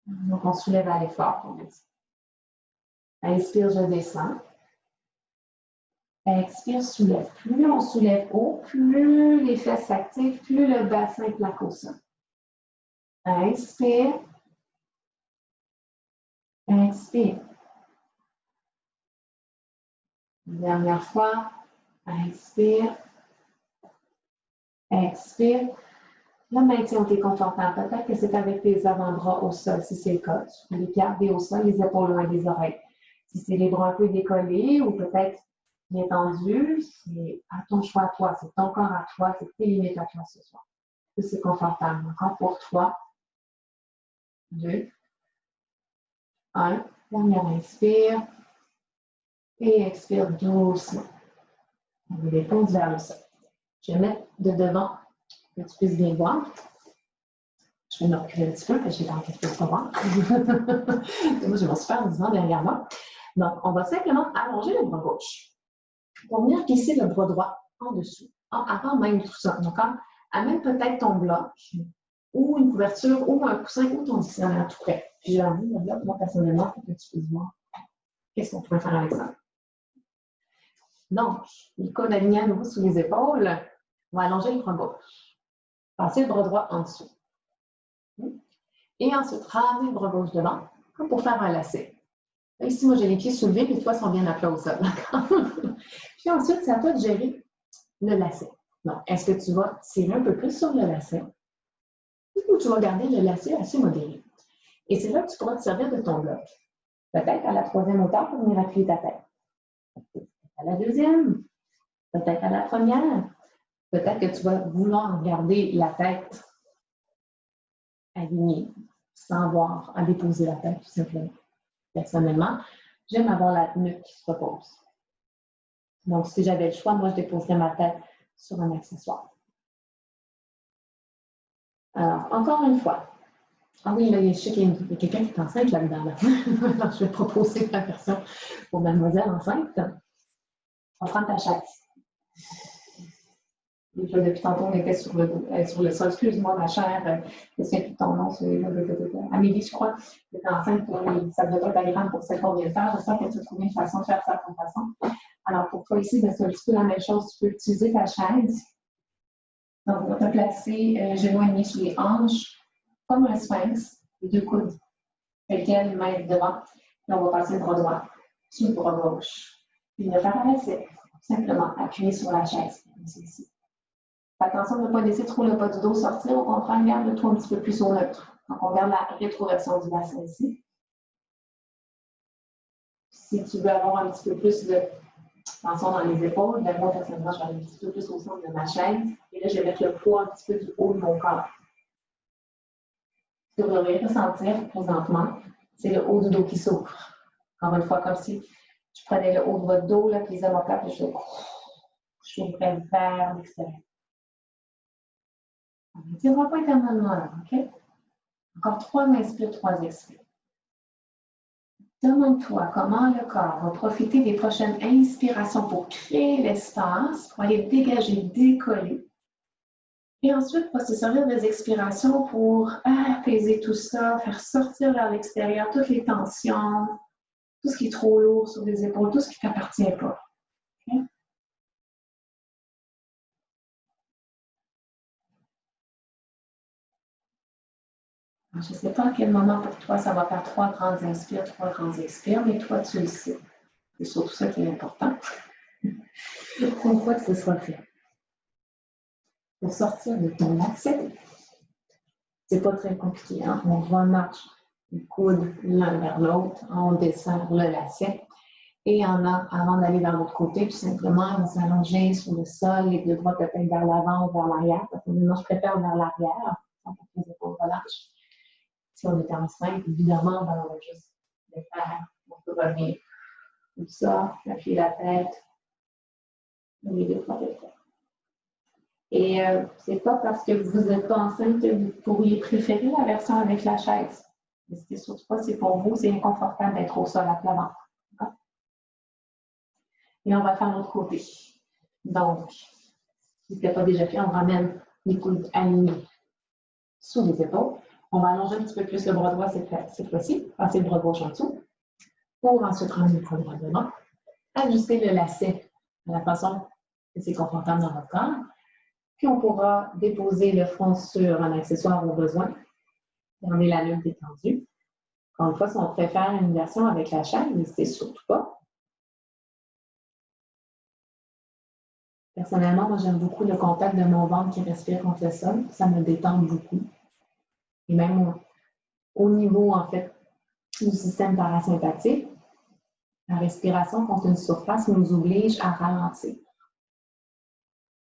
A: Donc, on soulève à l'effort. Inspire, je descends. Expire, soulève. Plus on soulève haut, plus les fesses s'activent, plus le bassin plaque au sol. Inspire. Expire. Dernière fois. Inspire. Expire. Là, maintiens tes confortable. Peut-être que c'est avec tes avant-bras au sol, si c'est le cas. Tu peux les garder au sol, les épaules loin des oreilles. Si c'est les bras un peu décollés ou peut-être bien tendus, c'est à ton choix à toi. C'est ton corps à toi. C'est tes limites à toi ce soir. C'est confortable. Encore pour 3, 2, 1. Dernière inspire. Et expire doucement. On va les pose vers le sol. Je vais mettre de devant que tu puisses bien voir. Je vais me reculer un petit peu, parce que j'ai pas envie de voir. Moi, j'ai mon super divan derrière moi. Donc, on va simplement allonger le bras gauche pour venir glisser le bras droit en dessous, avant même tout ça. Donc, amène peut-être ton bloc ou une couverture ou un coussin ou ton dictionnaire tout près. Puis, j'ai envie de le bloc, moi, personnellement, pour que tu puisses voir qu'est-ce qu'on pourrait faire avec ça. Donc, les coudes alignés à nouveau sous les épaules. On va allonger le bras gauche. Passer le bras droit en dessous. Et ensuite, ramener le bras gauche devant, comme pour faire un lacet. Ici, moi, j'ai les pieds soulevés, puis toi, ils sont bien à plat au sol. Puis ensuite, c'est à toi de gérer le lacet. Donc, est-ce que tu vas tirer un peu plus sur le lacet ou tu vas garder le lacet assez modéré? Et c'est là que tu pourras te servir de ton bloc. Peut-être à la troisième hauteur pour venir appuyer ta tête. Peut-être à la deuxième, peut-être à la première. Peut-être que tu vas vouloir garder la tête alignée, sans avoir à déposer la tête, tout simplement. Personnellement, j'aime avoir la nuque qui se repose. Donc, si j'avais le choix, moi, je déposerais ma tête sur un accessoire. Alors, encore une fois. Ah oui, là, je sais qu'il y a quelqu'un qui est enceinte là-dedans. Là. Alors, je vais proposer la version pour mademoiselle enceinte. On va prendre ta chaise. Depuis tantôt, on était sur le sol. Excuse-moi, ma chère. Je ne sais plus ton nom. Amélie, je crois. Tu es enceinte. Ça doit être agréable pour ce qu'on vient de faire. J'espère que tu as trouvé une façon de faire ça à ton façon. Alors, pour toi ici, c'est un petit peu la même chose. Tu peux utiliser ta chaise. Donc, on va te placer genoux alignés sur les hanches, comme un sphinx, les deux coudes. Lequel, main devant. Puis on va passer le bras droit sur le bras gauche. Puis ne faire pas c'est simplement appuyer sur la chaise, comme ceci. Attention de ne pas laisser trop le bas du dos sortir. Au contraire, garde le tout un petit peu plus au neutre. Donc, on garde la rétroversion du bassin ici. Si tu veux avoir un petit peu plus de tension dans les épaules, ben moi, personnellement, je vais aller un petit peu plus au centre de ma chaise. Et là, je vais mettre le poids un petit peu du haut de mon corps. Ce que vous devriez ressentir présentement, c'est le haut du dos qui s'ouvre. Encore une fois, comme si je prenais le haut de votre dos, là, puis les omoplates, puis je ouvrais vers l'extérieur. On ne tirera pas éternellement là, OK? Encore 3 inspires, 3 expires. Demande-toi comment le corps va profiter des prochaines inspirations pour créer l'espace, pour aller dégager, décoller. Et ensuite, va se servir des expirations pour apaiser tout ça, faire sortir vers l'extérieur toutes les tensions, tout ce qui est trop lourd sur les épaules, tout ce qui ne t'appartient pas. Okay? Je ne sais pas à quel moment pour toi ça va faire 3 grandes inspires, 3 grandes expires, mais toi, tu le sais. C'est surtout ça qui est important. Une fois que ce soit fait. Pour sortir de ton lacet, c'est pas très compliqué. Hein? On remarche les coudes l'un vers l'autre, on descend le lacet. Et avant d'aller vers l'autre côté, tout simplement, on va s'allonger sur le sol, les deux bras peut-être vers l'avant ou vers l'arrière. Personnellement, je préfère vers l'arrière, sans que les épaules relâchent. Si on est enceinte, évidemment, on va juste le faire. On peut revenir comme ça, appuyer la tête, les deux fois de tête. Et c'est pas parce que vous n'êtes pas enceinte que vous pourriez préférer la version avec la chaise. Mais c'est surtout pas, c'est pour vous, c'est inconfortable d'être au sol à plat ventre. Et on va faire l'autre côté. Donc, si ce n'est pas déjà fait, on ramène les coudes alignés sous les épaules. On va allonger un petit peu plus le bras droit cette fois-ci, passer le bras gauche en dessous, pour ensuite ramener le bras devant, ajuster le lacet de la façon que c'est confortable dans votre corps. Puis on pourra déposer le front sur un accessoire au besoin. Garder la nuque détendue. Encore une fois, si on préfère une version avec la chaise, n'hésitez surtout pas. Personnellement, moi, j'aime beaucoup le contact de mon ventre qui respire contre le sol. Ça me détend beaucoup. Et même au niveau, en fait, du système parasympathique, la respiration contre une surface nous oblige à ralentir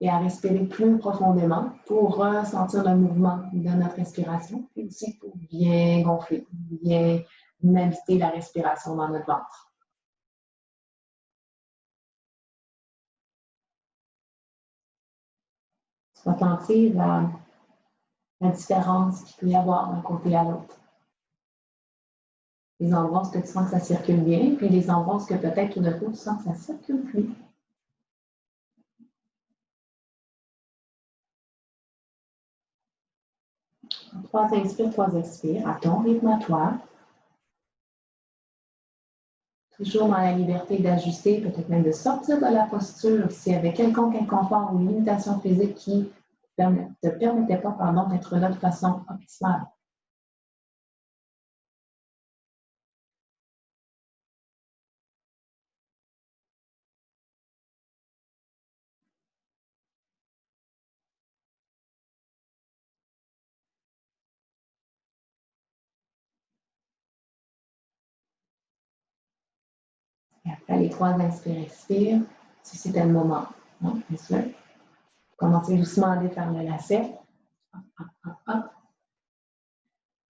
A: et à respirer plus profondément pour ressentir le mouvement de notre respiration et aussi pour bien gonfler, bien naviguer la respiration dans notre ventre. Tu vas sentir la différence qu'il peut y avoir d'un côté à l'autre. Les endroits où tu sens que ça circule bien, puis les endroits où peut-être tout d'un coup tu sens que ça ne circule plus. 3 inspires, 3 expires, à ton rythme à toi. Toujours dans la liberté d'ajuster, peut-être même de sortir de la posture s'il y avait quelconque inconfort ou limitation physique qui ne te permettait pas d'être là de façon optimale. Et après les 3 inspires, expire, si c'était le moment. Donc, bien sûr. Commencez doucement à défaire le lacet. Hop, hop, hop, hop.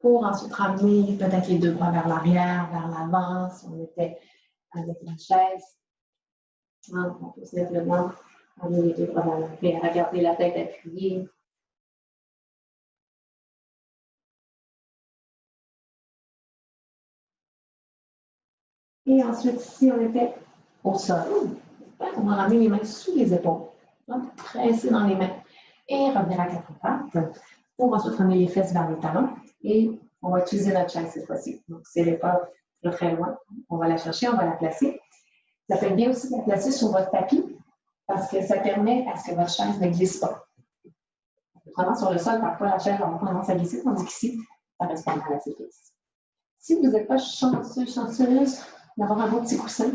A: Pour ensuite ramener peut-être les 2 bras vers l'arrière, vers l'avant, si on était avec la chaise. On peut simplement ramener les 2 bras vers l'arrière, garder la tête appuyée. Et ensuite, si on était au sol, on va ramener les mains sous les épaules. Donc, presser dans les mains. Et revenir à 4 pattes. Pour ensuite ramener les fesses vers les talons. Et on va utiliser notre chaise cette fois-ci. Donc, si elle n'est pas très loin, on va la chercher, on va la placer. Ça fait bien aussi de la placer sur votre tapis parce que ça permet à ce que votre chaise ne glisse pas. Vraiment sur le sol, parfois la chaise va avoir tendance à glisser, tandis qu'ici, ça reste pas mal assez fixe. Si vous n'êtes pas chanceux, chanceuse d'avoir un beau petit coussin,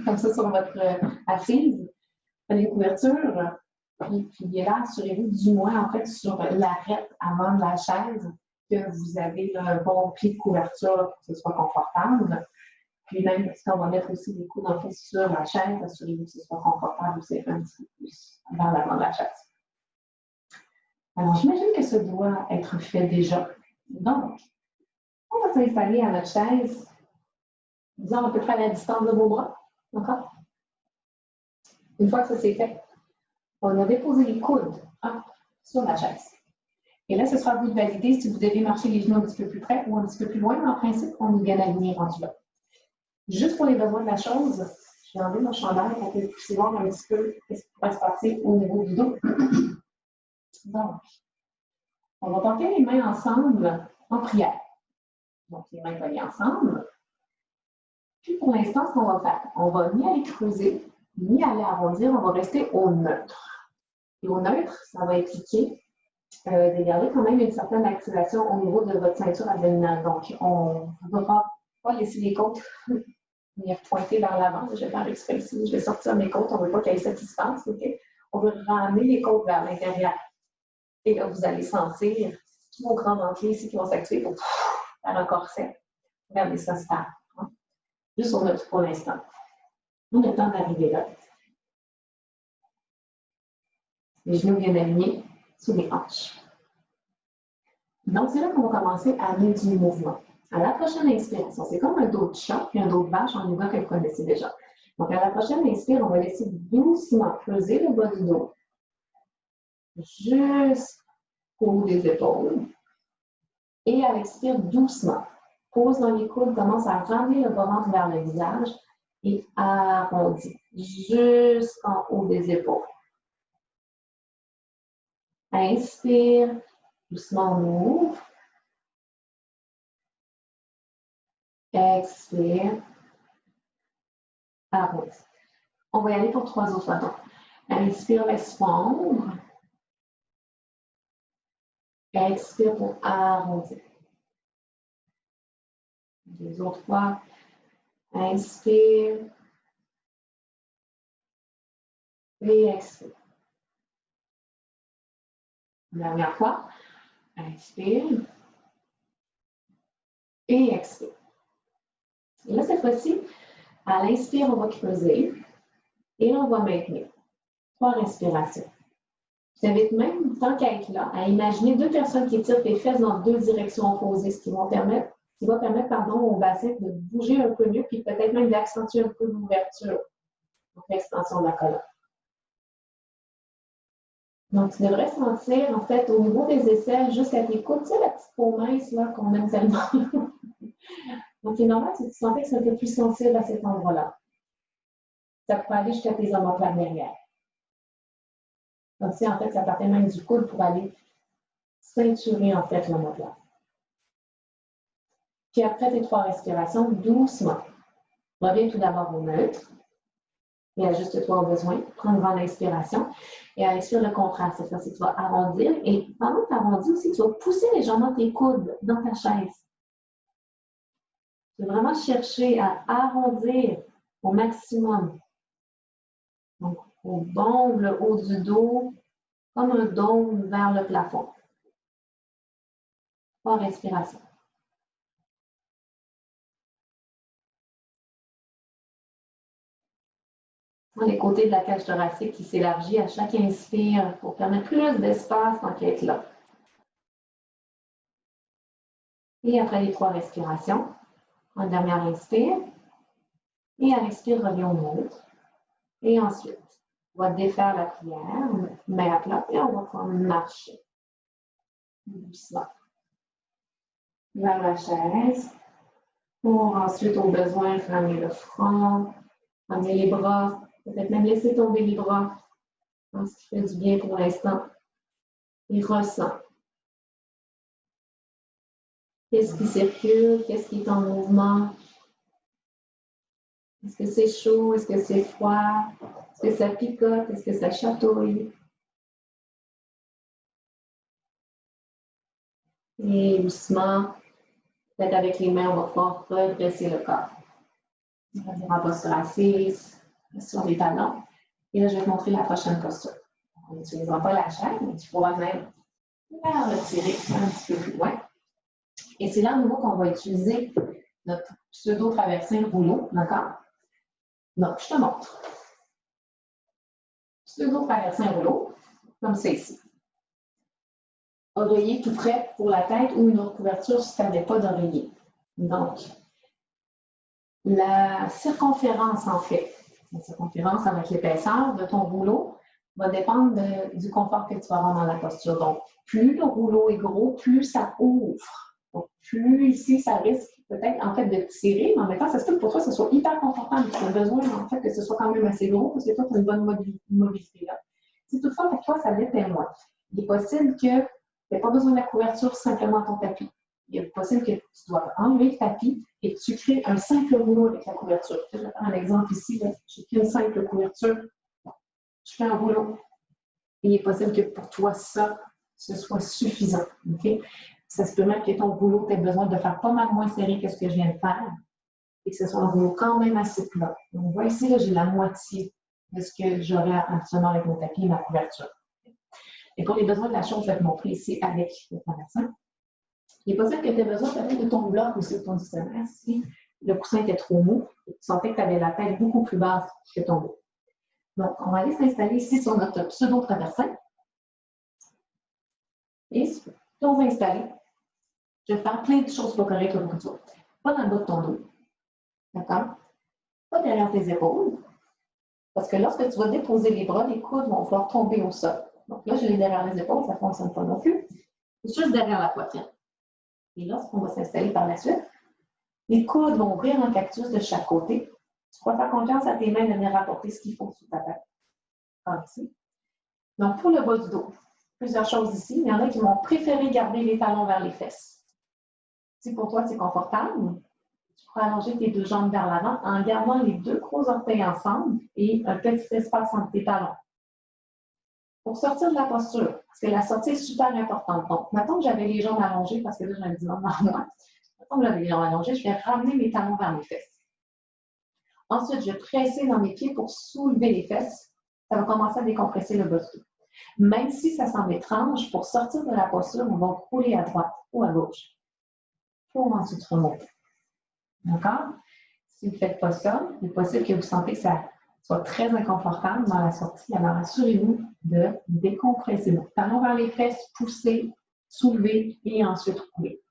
A: comme ça sur votre assise, prenez une couverture, puis là, assurez-vous du moins en fait sur l'arête avant de la chaise que vous avez là, un bon pli de couverture pour que ce soit confortable. Puis même si on va mettre aussi les coudes en fait sur la chaise, assurez-vous que ce soit confortable aussi un petit peu plus vers l'avant de la chaise. Alors, j'imagine que ça doit être fait déjà. Donc, on va s'installer à notre chaise, disons à peu près à la distance de vos bras. D'accord? Une fois que ça c'est fait, on va déposer les coudes sur la chaise. Et là, ce sera à vous de valider si vous devez marcher les genoux un petit peu plus près ou un petit peu plus loin, mais en principe, on est bien aligné rendu là. Juste pour les besoins de la chose, je vais enlever mon chandail pour que vous puissiez voir un petit peu ce qui pourrait se passer au niveau du dos. Donc, on va porter les mains ensemble en prière. Donc, les mains collées ensemble. Puis, pour l'instant, ce qu'on va faire, on va ni aller creuser, ni aller arrondir, on va rester au neutre. Et au neutre, ça va impliquer de garder quand même une certaine activation au niveau de votre ceinture abdominale. Donc, on ne va pas laisser les côtes venir pointer vers l'avant. Je vais faire exprès ici, je vais sortir mes côtes, on ne veut pas qu'il y ait cette distance. Okay? On veut ramener les côtes vers l'intérieur. Et là, vous allez sentir tous vos grands dentiers ici qui vont s'activer pour faire un corset. Regardez ça stable. Hein? Juste au neutre pour l'instant. On a le temps d'arriver là. Les genoux bien alignés sous les hanches. Donc, c'est là qu'on va commencer à amener du mouvement. À la prochaine inspiration, c'est comme un dos de chat et un dos de vache en yoga que vous connaissez déjà. Donc, à la prochaine inspire, on va laisser doucement creuser le bas du dos jusqu'au haut des épaules. Et à l'expire, doucement, pose dans les coudes, commence à ramener le bas ventre vers le visage et arrondis jusqu'en haut des épaules. Inspire, doucement on ouvre. Expire, arrondis. On va y aller pour 3 autres fois. Inspire, laisse fondre. Expire pour arrondir. 2 autres fois. Inspire. Et expire. Dernière fois. Inspire. Et expire. Et là, cette fois-ci, à l'inspire, on va creuser. Et on va maintenir. 3 respirations. Je t'invite même, tant qu'à être là, à imaginer 2 personnes qui tirent les fesses dans 2 directions opposées, ce qui va permettre au bassin de bouger un peu mieux, puis peut-être même d'accentuer un peu l'ouverture, donc l'extension de la colonne. Donc, tu devrais sentir, en fait, au niveau des aisselles, jusqu'à tes coudes, tu sais, la petite peau mince là qu'on aime tellement. Donc, c'est normal que tu sentais que c'est un peu plus sensible à cet endroit-là. Ça peut aller jusqu'à tes omoplates derrière. Donc, en fait, ça partait même du coude pour aller ceinturer, en fait, l'omoplate. Puis après tes 3 respirations, doucement. Reviens tout d'abord au neutre et ajuste-toi au besoin. Prends une grande inspiration et à l'expire, le contraire. Cette fois-ci, tu vas arrondir et pendant que tu arrondis aussi, tu vas pousser légèrement tes coudes dans ta chaise. Tu vas vraiment chercher à arrondir au maximum. Donc, au dôme, le haut du dos, comme un dôme vers le plafond. 3 respirations. Les côtés de la cage thoracique qui s'élargit à chaque inspire pour permettre plus d'espace tant qu'être là. Et après les 3 respirations, en dernière inspire. Et à l'expire, revient au nôtre. Et ensuite, on va défaire la prière, on met à plat et on va pouvoir marcher. Doucement. Vers la chaise. Pour ensuite, au besoin, fermer le front, ramener les bras, peut-être même laisser tomber les bras. Ce qui fait du bien pour l'instant. Et ressent. Qu'est-ce qui circule? Qu'est-ce qui est en mouvement? Est-ce que c'est chaud? Est-ce que c'est froid? Est-ce que ça picote? Est-ce que ça chatouille? Et doucement, peut-être avec les mains, on va pouvoir redresser le corps. On va dire en posture assise, sur les talons. Et là, je vais te montrer la prochaine posture. On n'utilisera pas la chaise, mais tu pourras même la retirer un petit peu plus loin. Et c'est là, à nouveau, qu'on va utiliser notre pseudo-traversin rouleau, d'accord? Donc, je te montre. Pseudo-traversin rouleau, comme c'est ici. Oreiller tout près pour la tête ou une autre couverture si tu n'avais pas d'oreiller. Donc, la circonférence, en fait, la circonférence avec l'épaisseur de ton rouleau va dépendre du confort que tu vas avoir dans la posture. Donc, plus le rouleau est gros, plus ça ouvre. Donc, plus ici, ça risque peut-être en fait de tirer, mais en même temps, ça se peut que pour toi, ce soit hyper confortable. Tu as besoin en fait que ce soit quand même assez gros parce que toi, tu as une bonne mobilité là. Si toutefois pour toi, ça l'était moins, il est possible que tu n'aies pas besoin de la couverture simplement ton tapis. Il est possible que tu dois enlever le tapis et que tu crées un simple rouleau avec la couverture. Je vais prendre un exemple ici. J'ai pris une simple couverture. Je fais un rouleau. Il est possible que pour toi, ça, ce soit suffisant. Okay? Ça se peut même que ton rouleau, tu aies besoin de faire pas mal moins serré que ce que je viens de faire et que ce soit un rouleau quand même assez plat. Donc, on voit ici, j'ai la moitié de ce que j'aurais actuellement avec mon tapis et ma couverture. Et pour les besoins de la chose, je vais te montrer ici avec le traversin. Il est possible que tu aies besoin peut-être de ton bloc aussi, de ton dictionnaire, si le coussin était trop mou et que tu sentais que tu avais la tête beaucoup plus basse que ton dos. Donc, on va aller s'installer ici sur notre pseudo-traversin. Et on va installer. Je vais faire plein de choses pas correctes pour toi. Pas dans le bas de ton dos. D'accord? Pas derrière tes épaules. Parce que lorsque tu vas déposer les bras, les coudes vont pouvoir tomber au sol. Donc là, je l'ai derrière les épaules, ça ne fonctionne pas non plus. C'est juste derrière la poitrine. Et lorsqu'on va s'installer par la suite, les coudes vont ouvrir un cactus de chaque côté. Tu pourras faire confiance à tes mains de venir rapporter ce qu'il faut sous ta tête. Comme ici. Donc, pour le bas du dos, plusieurs choses ici. Il y en a qui vont préférer garder les talons vers les fesses. Si pour toi, c'est confortable, tu pourras allonger tes 2 jambes vers l'avant en gardant les 2 gros orteils ensemble et un petit espace entre tes talons. Pour sortir de la posture, parce que la sortie est super importante. Donc, maintenant que j'avais les jambes allongées, parce que là, j'ai un divan devant moi, maintenant que j'avais les jambes allongées, je vais ramener mes talons vers mes fesses. Ensuite, je vais presser dans mes pieds pour soulever les fesses. Ça va commencer à décompresser le bas du dos. Même si ça semble étrange, pour sortir de la posture, on va rouler à droite ou à gauche pour ensuite remonter. D'accord? Si vous ne faites pas ça, il est possible que vous sentez que ça soit très inconfortable dans la sortie. Alors, assurez-vous de décompresser. Donc, talons vers les fesses, pousser, soulever et ensuite rouler.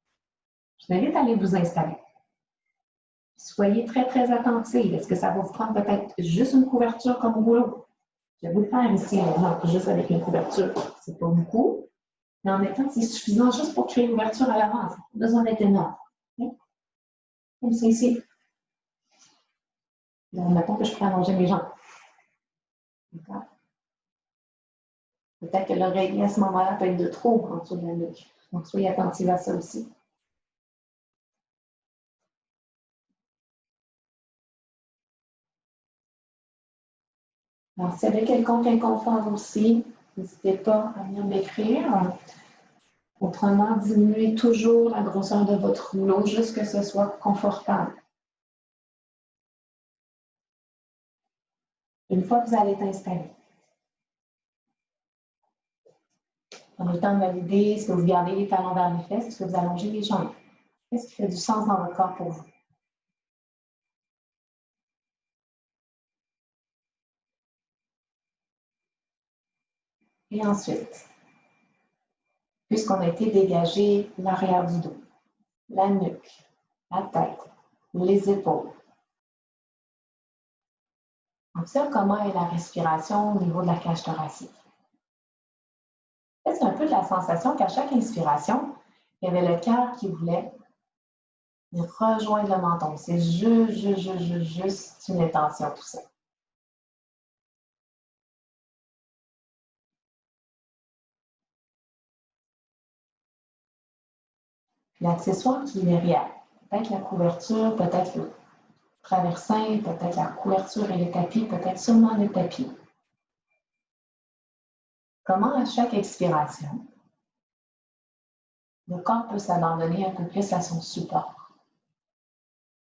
A: Je vous invite à aller vous installer. Soyez très, très attentifs. Est-ce que ça va vous prendre peut-être juste une couverture comme rouleau? Je vais vous le faire ici, exemple, juste avec une couverture. C'est pas beaucoup, mais en même temps, c'est suffisant juste pour créer une ouverture à l'avance. Pas besoin d'être énorme. Okay? Comme c'est ici. Donc, mettons que je peux allonger mes jambes. D'accord? Peut-être que l'oreiller à ce moment-là peut être de trop en dessous de la nuque. Donc, soyez attentifs à ça aussi. Alors, s'il y avait quelconque inconfort aussi, n'hésitez pas à venir m'écrire. Autrement, diminuez toujours la grosseur de votre rouleau, juste que ce soit confortable. Une fois que vous allez être installé, prenez le temps de valider, est-ce que vous gardez les talons vers les fesses, est-ce que vous allongez les jambes? Qu'est-ce qui fait du sens dans votre corps pour vous? Et ensuite, puisqu'on a été dégagé l'arrière du dos, la nuque, la tête, les épaules. Observe comment est la respiration au niveau de la cage thoracique. C'est un peu de la sensation qu'à chaque inspiration, il y avait le cœur qui voulait rejoindre le menton. C'est juste une intention, tout ça. L'accessoire qui est derrière, peut-être la couverture, peut-être le traversin, peut-être la couverture et le tapis, peut-être seulement le tapis. Comment à chaque expiration, le corps peut s'abandonner un peu plus à son support.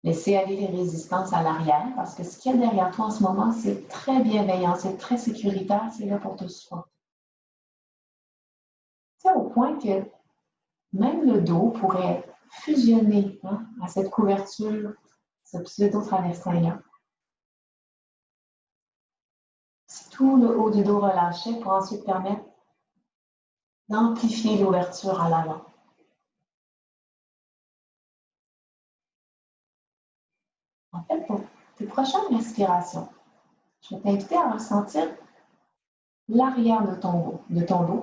A: Laisser aller les résistances à l'arrière, parce que ce qu'il y a derrière toi en ce moment, c'est très bienveillant, c'est très sécuritaire, c'est là pour te supporter. C'est au point que même le dos pourrait fusionner à cette couverture, ce pseudo-traversin-là. Si tout le haut du dos relâchait pour ensuite permettre d'amplifier l'ouverture à l'avant. En fait, pour tes prochaines respirations, je vais t'inviter à ressentir l'arrière de ton dos,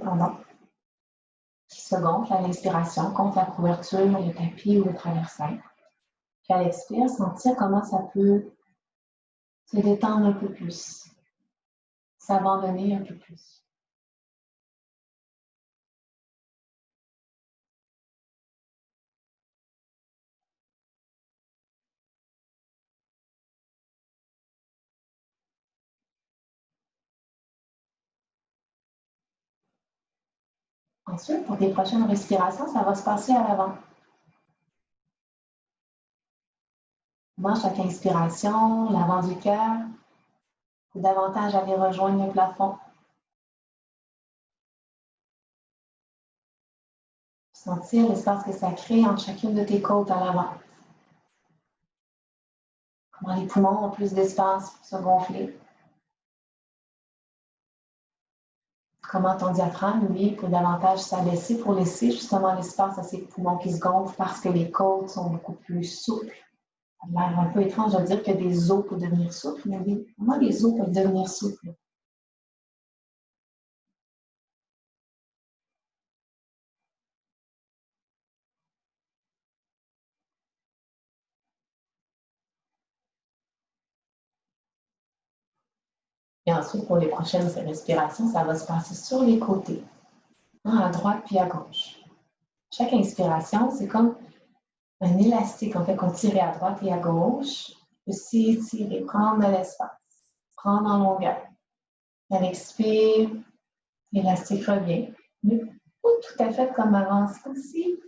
A: qui se gonfle à l'inspiration contre la couverture, le tapis ou le traversin. Puis à l'expire, sentir comment ça peut se détendre un peu plus, s'abandonner un peu plus. Ensuite, pour tes prochaines respirations, ça va se passer à l'avant. Dans chaque inspiration, l'avant du cœur, davantage aller rejoindre le plafond. Sentir l'espace que ça crée entre chacune de tes côtes à l'avant. Comment les poumons ont plus d'espace pour se gonfler. Comment ton diaphragme, lui, peut davantage s'abaisser pour laisser justement l'espace à ces poumons qui se gonflent parce que les côtes sont beaucoup plus souples. Ça a l'air un peu étrange de dire que des os peuvent devenir souples, mais oui, comment les os peuvent devenir souples? Et ensuite, pour les prochaines respirations, ça va se passer sur les côtés, à droite puis à gauche. Chaque inspiration, c'est comme un élastique, en fait, qu'on tire à droite et à gauche, peut s'étirer, prendre de l'espace, prendre en longueur. À l'expire, l'élastique revient, mais pas tout à fait comme avant. C'est comme si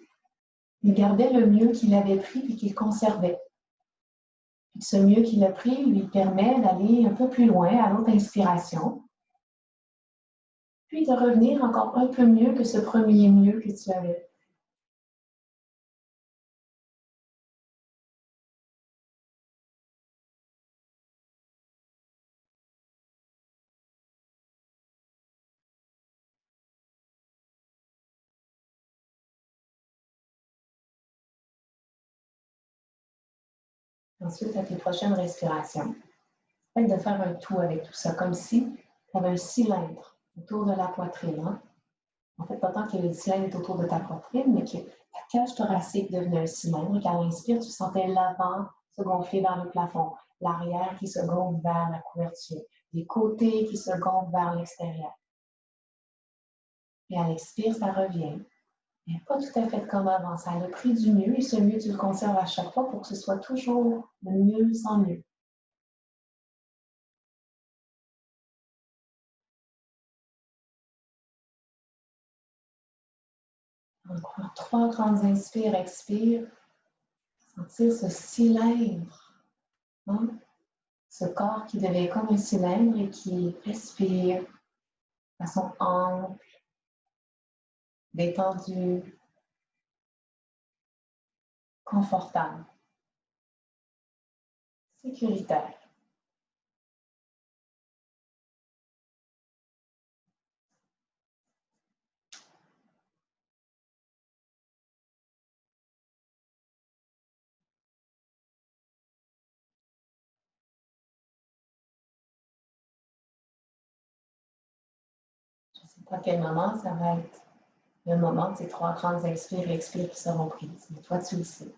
A: il gardait le mieux qu'il avait pris et qu'il conservait. Et ce mieux qu'il a pris lui permet d'aller un peu plus loin à l'autre inspiration, puis de revenir encore un peu mieux que ce premier mieux que tu avais. Ensuite, à tes prochaines respirations, essaye de faire un tout avec tout ça, comme si tu avais un cylindre autour de la poitrine. Hein? En fait, pas tant que le cylindre est autour de ta poitrine, mais que ta cage thoracique devenait un cylindre. Quand l'inspire, tu sentais l'avant se gonfler vers le plafond, l'arrière qui se gonfle vers la couverture, les côtés qui se gonflent vers l'extérieur. Et à l'expire, ça revient. Mais pas tout à fait comme avant. Ça a le prix du mieux et ce mieux, tu le conserves à chaque fois pour que ce soit toujours le mieux sans mieux. Encore 3 grandes inspires, expire. Sentir ce cylindre. Hein? Ce corps qui devient comme un cylindre et qui respire de façon ample, détendue, confortable, sécuritaire. sais pas à quel moment ça va être le moment de ces 3 grandes inspires et expires qui seront prises. Mais toi, tu le sais.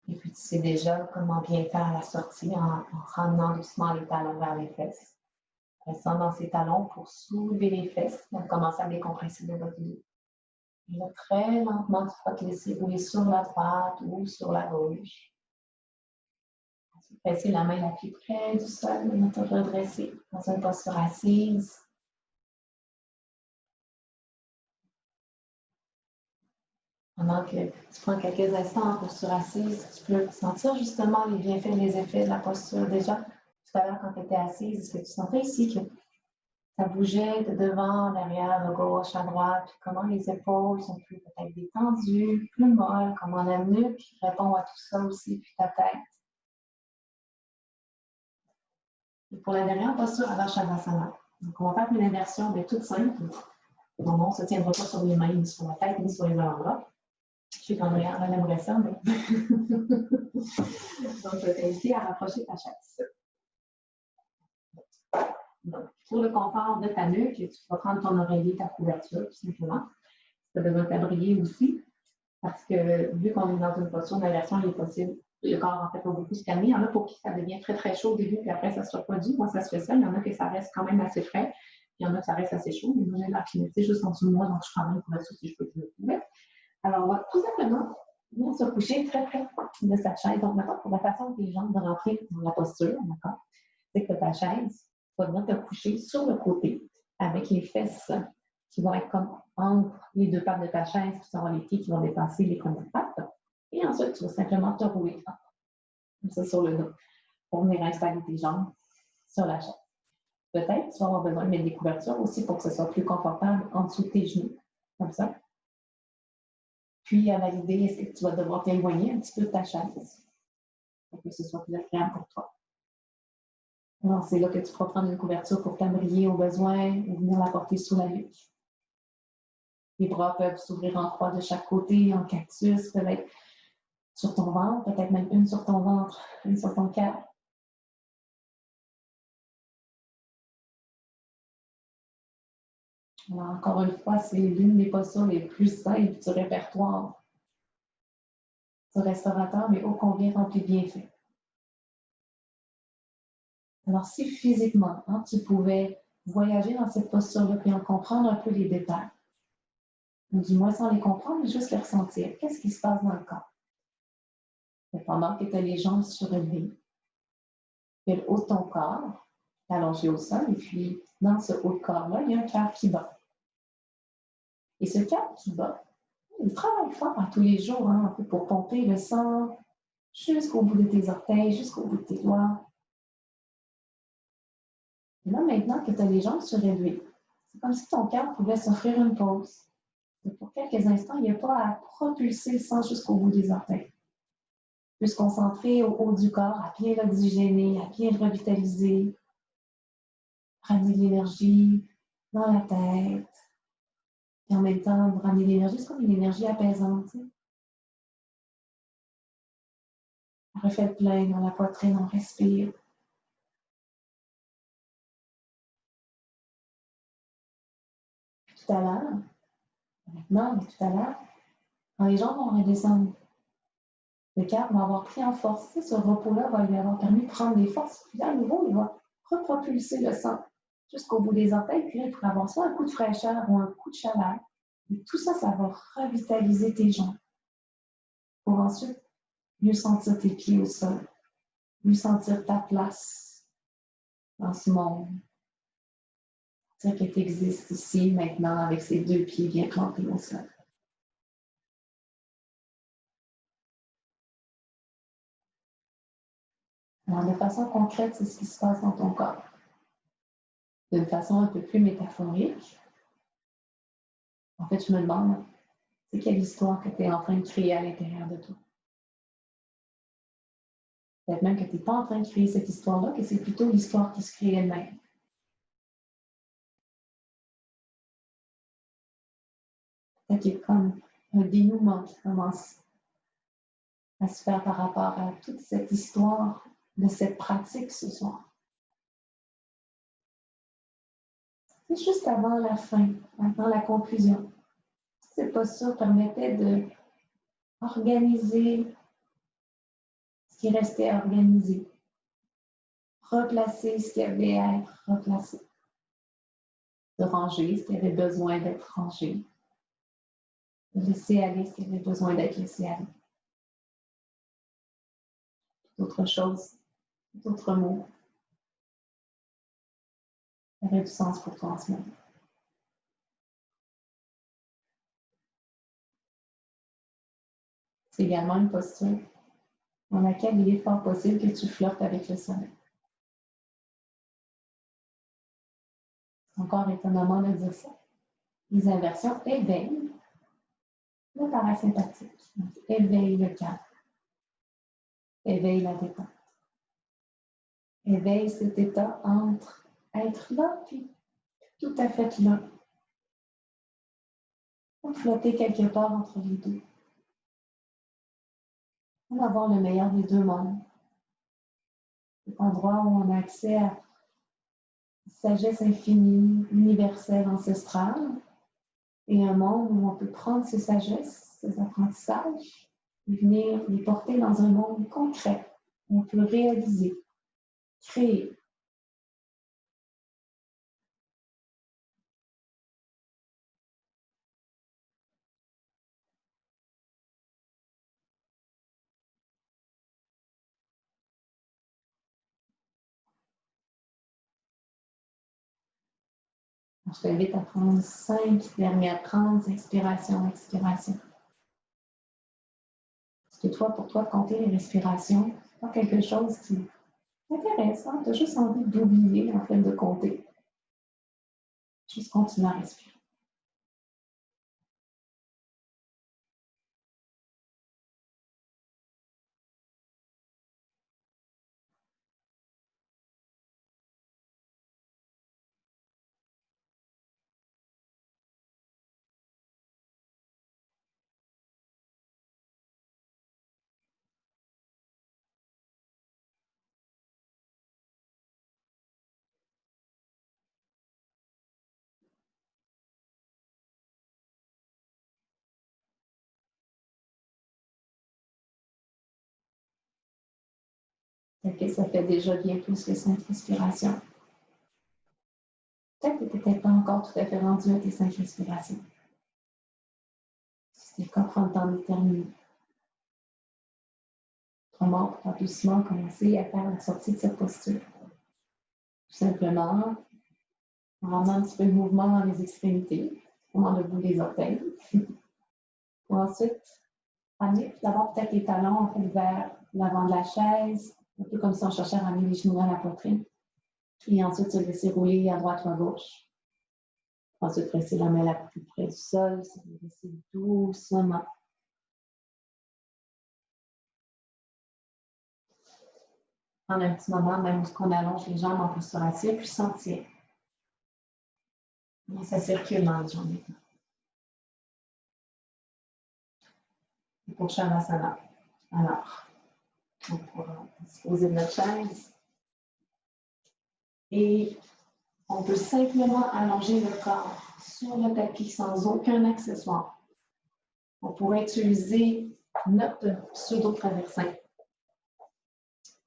A: Et puis, tu sais déjà comment bien faire la sortie en ramenant doucement les talons vers les fesses. Restant dans ces talons pour soulever les fesses. Donc, commencer à décompresser le bas du dos. Et là, très lentement, tu vas te laisser rouler sur la droite ou sur la gauche. Ensuite, presser la main la plus près du sol, maintenant te redresser dans une posture assise. Pendant que tu prends quelques instants en posture assise, tu peux sentir justement les bienfaits, les effets de la posture. Déjà, tout à l'heure, quand tu étais assise, est-ce que tu sentais ici que ça bougeait de devant, derrière, de gauche à droite, puis comment les épaules sont plus peut-être détendues, plus molles, comment la nuque répond à tout ça aussi, puis ta tête. Et pour la dernière posture, Adho Shavasana. Donc, on va faire une inversion de toute simple. On ne se tiendra pas sur les mains, ni sur la tête, ni sur les avant-bras. Je sais qu'Andréa aimerait ça, mais. Donc, je vais t'inviter à rapprocher ta chaise. Donc, pour le confort de ta nuque, tu vas prendre ton oreiller, ta couverture, tout simplement. Tu as besoin de tablier aussi, parce que vu qu'on est dans une posture d'inversion, il est possible, le corps en fait va beaucoup se calmer. Il y en a pour qui ça devient très très chaud au début, puis après ça se refroidit. Moi, ça se fait ça. Il y en a que ça reste quand même assez frais, puis il y en a que ça reste assez chaud. Mais moi, j'ai la finalité juste en dessous de moi, donc je prends même pour ça si je peux te le trouver. Alors, on va tout simplement venir se coucher très près de sa chaise. Donc, maintenant, pour la façon que les jambes de rentrer dans la posture, d'accord, c'est que ta chaise va venir te coucher sur le côté avec les fesses qui vont être comme entre les deux pattes de ta chaise, puis tu auras les pieds qui vont dépasser les premières pattes. Et ensuite, tu vas simplement te rouler comme ça sur le dos pour venir installer tes jambes sur la chaise. Peut-être tu vas avoir besoin de mettre des couvertures aussi pour que ce soit plus confortable en dessous de tes genoux, comme ça. Puis, à valider, est-ce que tu vas devoir t'éloigner un petit peu de ta chaise pour que ce soit plus agréable pour toi. Alors, c'est là que tu pourras prendre une couverture pour t'abrier au besoin ou venir la porter sous la nuque. Les bras peuvent s'ouvrir en croix de chaque côté, en cactus, peuvent être sur ton ventre, peut-être même une sur ton ventre, une sur ton cœur. Alors, encore une fois, c'est l'une des postures les plus simples du répertoire du restaurateur, mais ô combien rempli de bienfaits. Alors, si physiquement, tu pouvais voyager dans cette posture-là et en comprendre un peu les détails, ou du moins sans les comprendre, mais juste les ressentir, qu'est-ce qui se passe dans le corps? Et pendant que tu as les jambes surélevées, tu as le haut de ton corps allongé au sol, et puis dans ce haut de corps-là, il y a un cœur qui bat. Et ce cœur qui bat, il travaille fort tous les jours un peu pour pomper le sang jusqu'au bout de tes orteils, jusqu'au bout de tes doigts. Et là, maintenant que tu as les jambes surélevées, c'est comme si ton cœur pouvait s'offrir une pause. Et pour quelques instants, il n'y a pas à propulser le sang jusqu'au bout des orteils. Tu peux se concentrer au haut du corps, à bien l'oxygéner, à bien le revitaliser, ramener de l'énergie dans la tête. Et en même temps, ramener de l'énergie, c'est comme une énergie apaisante. Refais le plein dans la poitrine, on respire. Tout à l'heure, maintenant, mais tout à l'heure, quand les jambes vont redescendre, le cœur va avoir pris en force. Ce repos-là va lui avoir permis de prendre des forces. Puis à nouveau, il va repropulser le sang jusqu'au bout des orteils. Puis là, il pourrait avoir soit un coup de fraîcheur ou un coup de chaleur. Et tout ça, ça va revitaliser tes jambes. Pour ensuite mieux sentir tes pieds au sol, mieux sentir ta place dans ce monde. C'est que tu existes ici, maintenant, avec ces deux pieds bien plantés au sol. Alors, de façon concrète, c'est ce qui se passe dans ton corps. D'une façon un peu plus métaphorique, en fait, je me demande, c'est quelle histoire que tu es en train de créer à l'intérieur de toi? Peut-être même que tu n'es pas en train de créer cette histoire-là, que c'est plutôt l'histoire qui se crée elle-même. Peut-être qu'il y a comme un dénouement qui commence à se faire par rapport à toute cette histoire de cette pratique ce soir.
B: C'est juste avant la fin, avant la conclusion. Cette posture permettait de organiser ce qui restait à organiser, replacer ce qui avait à être replacé, de ranger ce qui avait besoin d'être rangé, de laisser aller ce qui avait besoin d'être laissé aller. D'autres choses, d'autres mots, ça aurait du sens pour toi en ce moment. C'est également une posture dans laquelle il est fort possible que tu flirtes avec le sommeil. C'est encore étonnamment de dire ça. Les inversions éveillent le parasympathique, donc éveillent le calme, éveillent la détente, éveillent cet état entre être là puis tout à fait là, pour flotter quelque part entre les deux, pour avoir le meilleur des deux mondes. Cet endroit où on a accès à sagesse infinie, universelle, ancestrale, et un monde où on peut prendre ces sagesses, ces apprentissages, et venir les porter dans un monde concret, où on peut réaliser, créer. Je t'invite à prendre 5 dernières 30 expirations, expirations. Parce que toi, pour toi, compter les respirations, c'est pas quelque chose qui t'intéresse. Hein? Tu as juste envie d'oublier en fait de compter. Juste continuer à respirer. Ok, ça fait déjà bien plus que 5 respirations. Peut-être que tu n'étais pas encore tout à fait rendu à tes 5 respirations. Si c'est le cas, prends le temps de terminer. Autrement, on pourra doucement commencer à faire la sortie de cette posture. Tout simplement, en ramenant un petit peu de mouvement dans les extrémités, dans le bout des orteils. Pour ensuite, amener d'abord peut-être les talons en fait, vers l'avant de la chaise, un peu comme si on cherchait à ramener les genoux à la poitrine. Et ensuite, se laisser rouler à droite ou à gauche. Ensuite, presser la main la plus près du sol, se laisser doucement. Prendre un petit moment, même qu'on allonge les jambes en posture assise, puis sentir. Comment ça circule dans les jambes maintenant. Et pour Shavasana, alors, on pourra se poser de notre chaise. Et on peut simplement allonger le corps sur le tapis sans aucun accessoire. On pourrait utiliser notre pseudo-traversin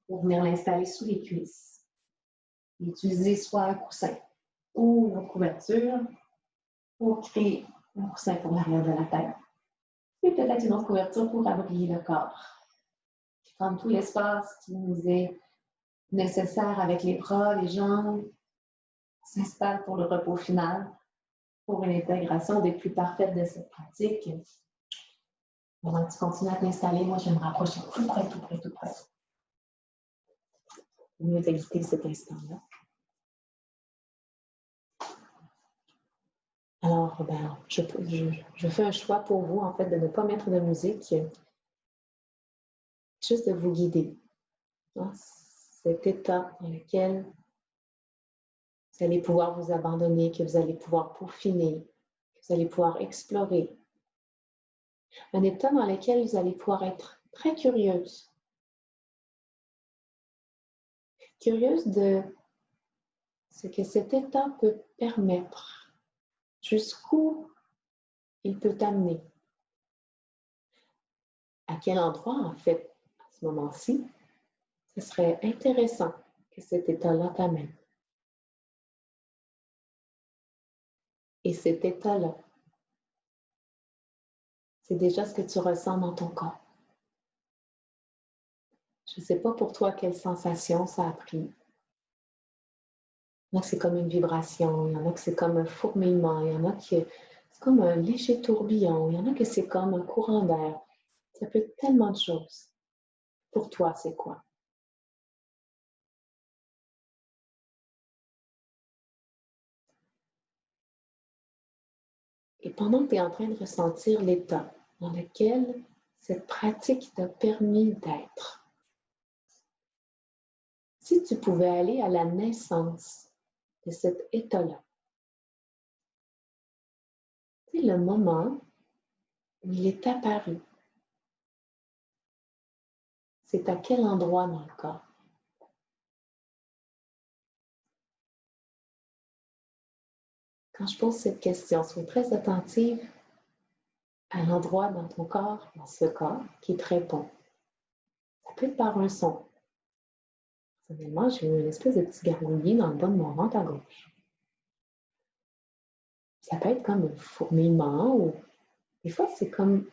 B: pour venir l'installer sous les cuisses. Et utiliser soit un coussin ou une couverture pour créer un coussin pour l'arrière de la tête. Et peut-être une autre couverture pour abriter le corps. Prendre tout l'espace qui nous est nécessaire avec les bras, les jambes, s'installe pour le repos final, pour une intégration des plus parfaites de cette pratique. Pendant que tu continues à t'installer, moi je vais me rapprocher tout près, tout près, tout près. Pour mieux t'éviter cet instant-là. Alors, je fais un choix pour vous, en fait, de ne pas mettre de musique, juste de vous guider dans cet état dans lequel vous allez pouvoir vous abandonner, que vous allez pouvoir peaufiner, que vous allez pouvoir explorer. Un état dans lequel vous allez pouvoir être très curieuse. Curieuse de
A: ce que cet état peut permettre, jusqu'où il peut t'amener, à quel endroit, en fait, à ce moment-ci, ce serait intéressant que cet état-là t'amène. Et cet état-là, c'est déjà ce que tu ressens dans ton corps. Je ne sais pas pour toi quelle sensation ça a pris. Il y en a que c'est comme une vibration, il y en a que c'est comme un fourmillement, il y en a qui c'est comme un léger tourbillon, il y en a que c'est comme un courant d'air. Ça peut être tellement de choses. Pour toi, c'est quoi? Et pendant que tu es en train de ressentir l'état dans lequel cette pratique t'a permis d'être, si tu pouvais aller à la naissance de cet état-là, c'est le moment où il est apparu. C'est à quel endroit dans le corps? Quand je pose cette question, sois très attentive à l'endroit dans ton corps, dans ce corps, qui te répond. Ça peut être par un son. Personnellement, j'ai eu une espèce de petit gargouillis dans le bas de mon ventre à gauche. Ça peut être comme un fourmillement ou des fois, c'est comme, tu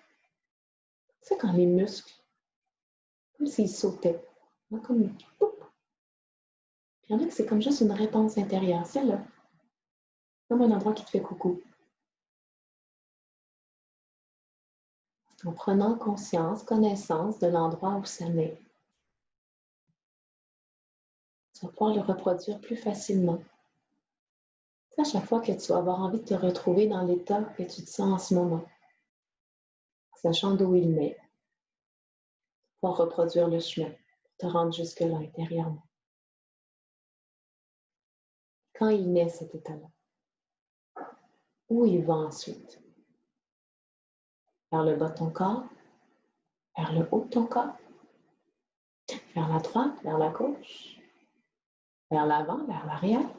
A: sais, quand les muscles, comme s'ils sautaient. Comme, poup. Puis il y en a que c'est comme juste une réponse intérieure. C'est là, comme un endroit qui te fait coucou. En prenant conscience, connaissance de l'endroit où ça met, tu vas pouvoir le reproduire plus facilement. À chaque fois que tu vas avoir envie de te retrouver dans l'état que tu te sens en ce moment, sachant d'où il met, pour reproduire le chemin, te rendre jusque-là intérieurement. Quand il naît cet état-là, où il va ensuite? Vers le bas de ton corps? Vers le haut de ton corps? Vers la droite? Vers la gauche? Vers l'avant? Vers l'arrière?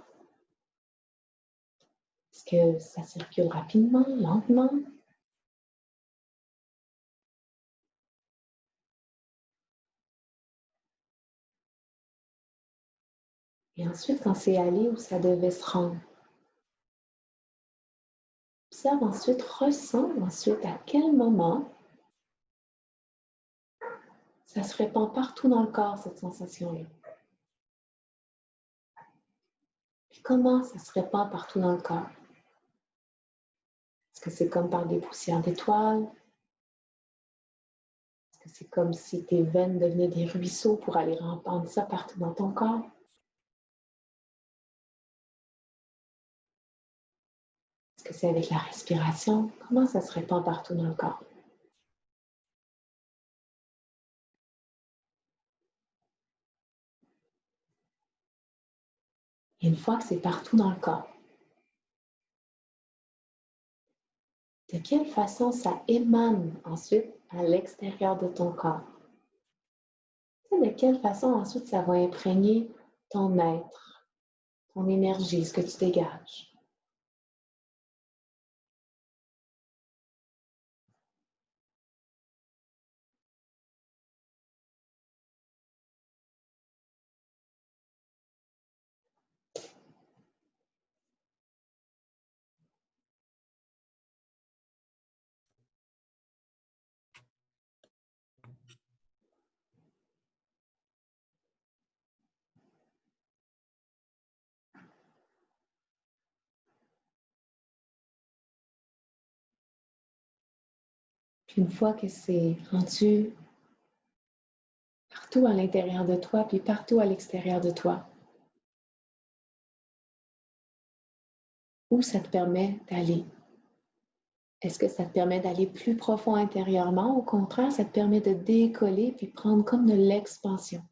A: Est-ce que ça circule rapidement, lentement? Et ensuite, quand c'est allé où ça devait se rendre, observe ensuite, ressens ensuite à quel moment ça se répand partout dans le corps, cette sensation-là. Puis comment ça se répand partout dans le corps? Est-ce que c'est comme par des poussières d'étoiles? Est-ce que c'est comme si tes veines devenaient des ruisseaux pour aller répandre ça partout dans ton corps? Est-ce que c'est avec la respiration? Comment ça se répand partout dans le corps? Et une fois que c'est partout dans le corps, de quelle façon ça émane ensuite à l'extérieur de ton corps? De quelle façon ensuite ça va imprégner ton être, ton énergie, ce que tu dégages? Puis une fois que c'est rendu partout à l'intérieur de toi, puis partout à l'extérieur de toi, où ça te permet d'aller? Est-ce que ça te permet d'aller plus profond intérieurement? Au contraire, ça te permet de décoller puis prendre comme de l'expansion.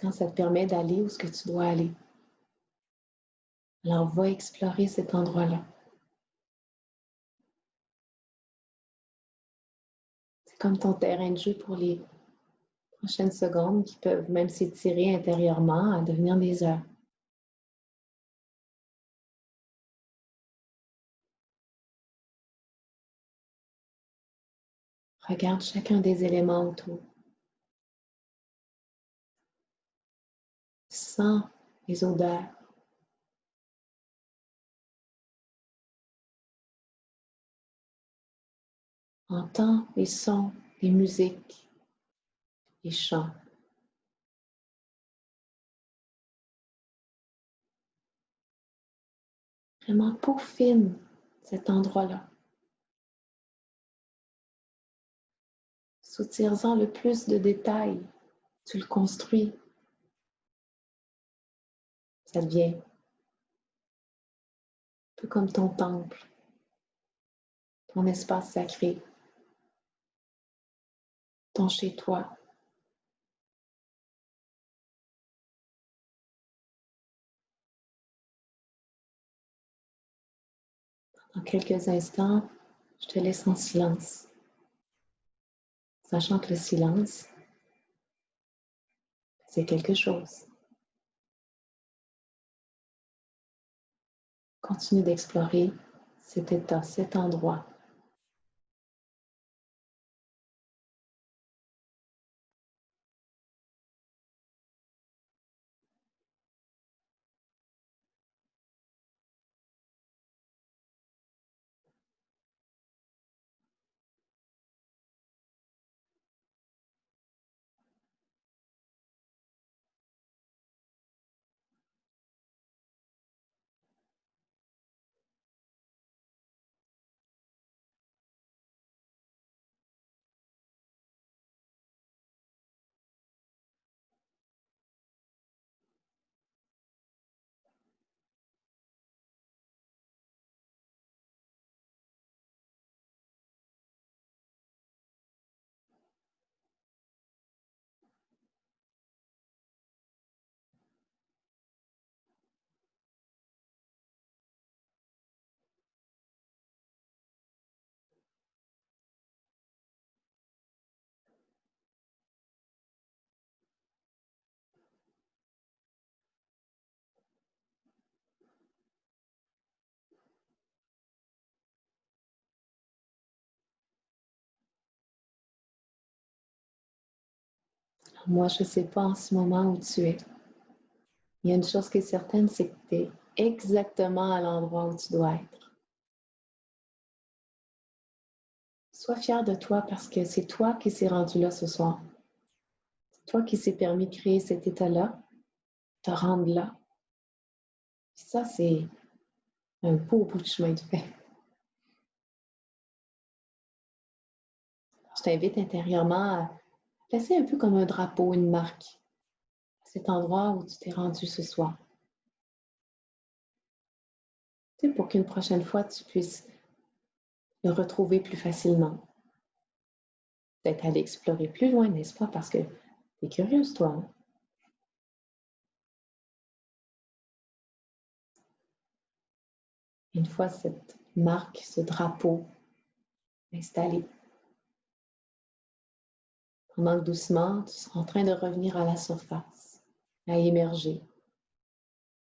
A: quand ça te permet d'aller où ce que tu dois aller. Alors, va explorer cet endroit-là. C'est comme ton terrain de jeu pour les prochaines secondes qui peuvent même s'étirer intérieurement à devenir des heures. Regarde chacun des éléments autour. Sens les odeurs. Entends les sons, les musiques, les chants. Vraiment peaufine cet endroit-là. Soutire-en le plus de détails. Tu le construis. Ça devient un peu comme ton temple, ton espace sacré, ton chez-toi. En quelques instants, je te laisse en silence, sachant que le silence, c'est quelque chose. Continue d'explorer cet état, cet endroit. Moi, je ne sais pas en ce moment où tu es. Il y a une chose qui est certaine, c'est que tu es exactement à l'endroit où tu dois être. Sois fier de toi parce que c'est toi qui s'est rendu là ce soir. C'est toi qui s'est permis de créer cet état-là, te rendre là. Puis ça, c'est un beau bout de chemin de fait. Je t'invite intérieurement à placer un peu comme un drapeau, une marque, à cet endroit où tu t'es rendu ce soir. Tu sais, pour qu'une prochaine fois, tu puisses le retrouver plus facilement. Peut-être aller explorer plus loin, n'est-ce pas? Parce que tu es curieuse, toi. Hein? Une fois cette marque, ce drapeau installé, pendant que doucement, tu seras en train de revenir à la surface, à émerger.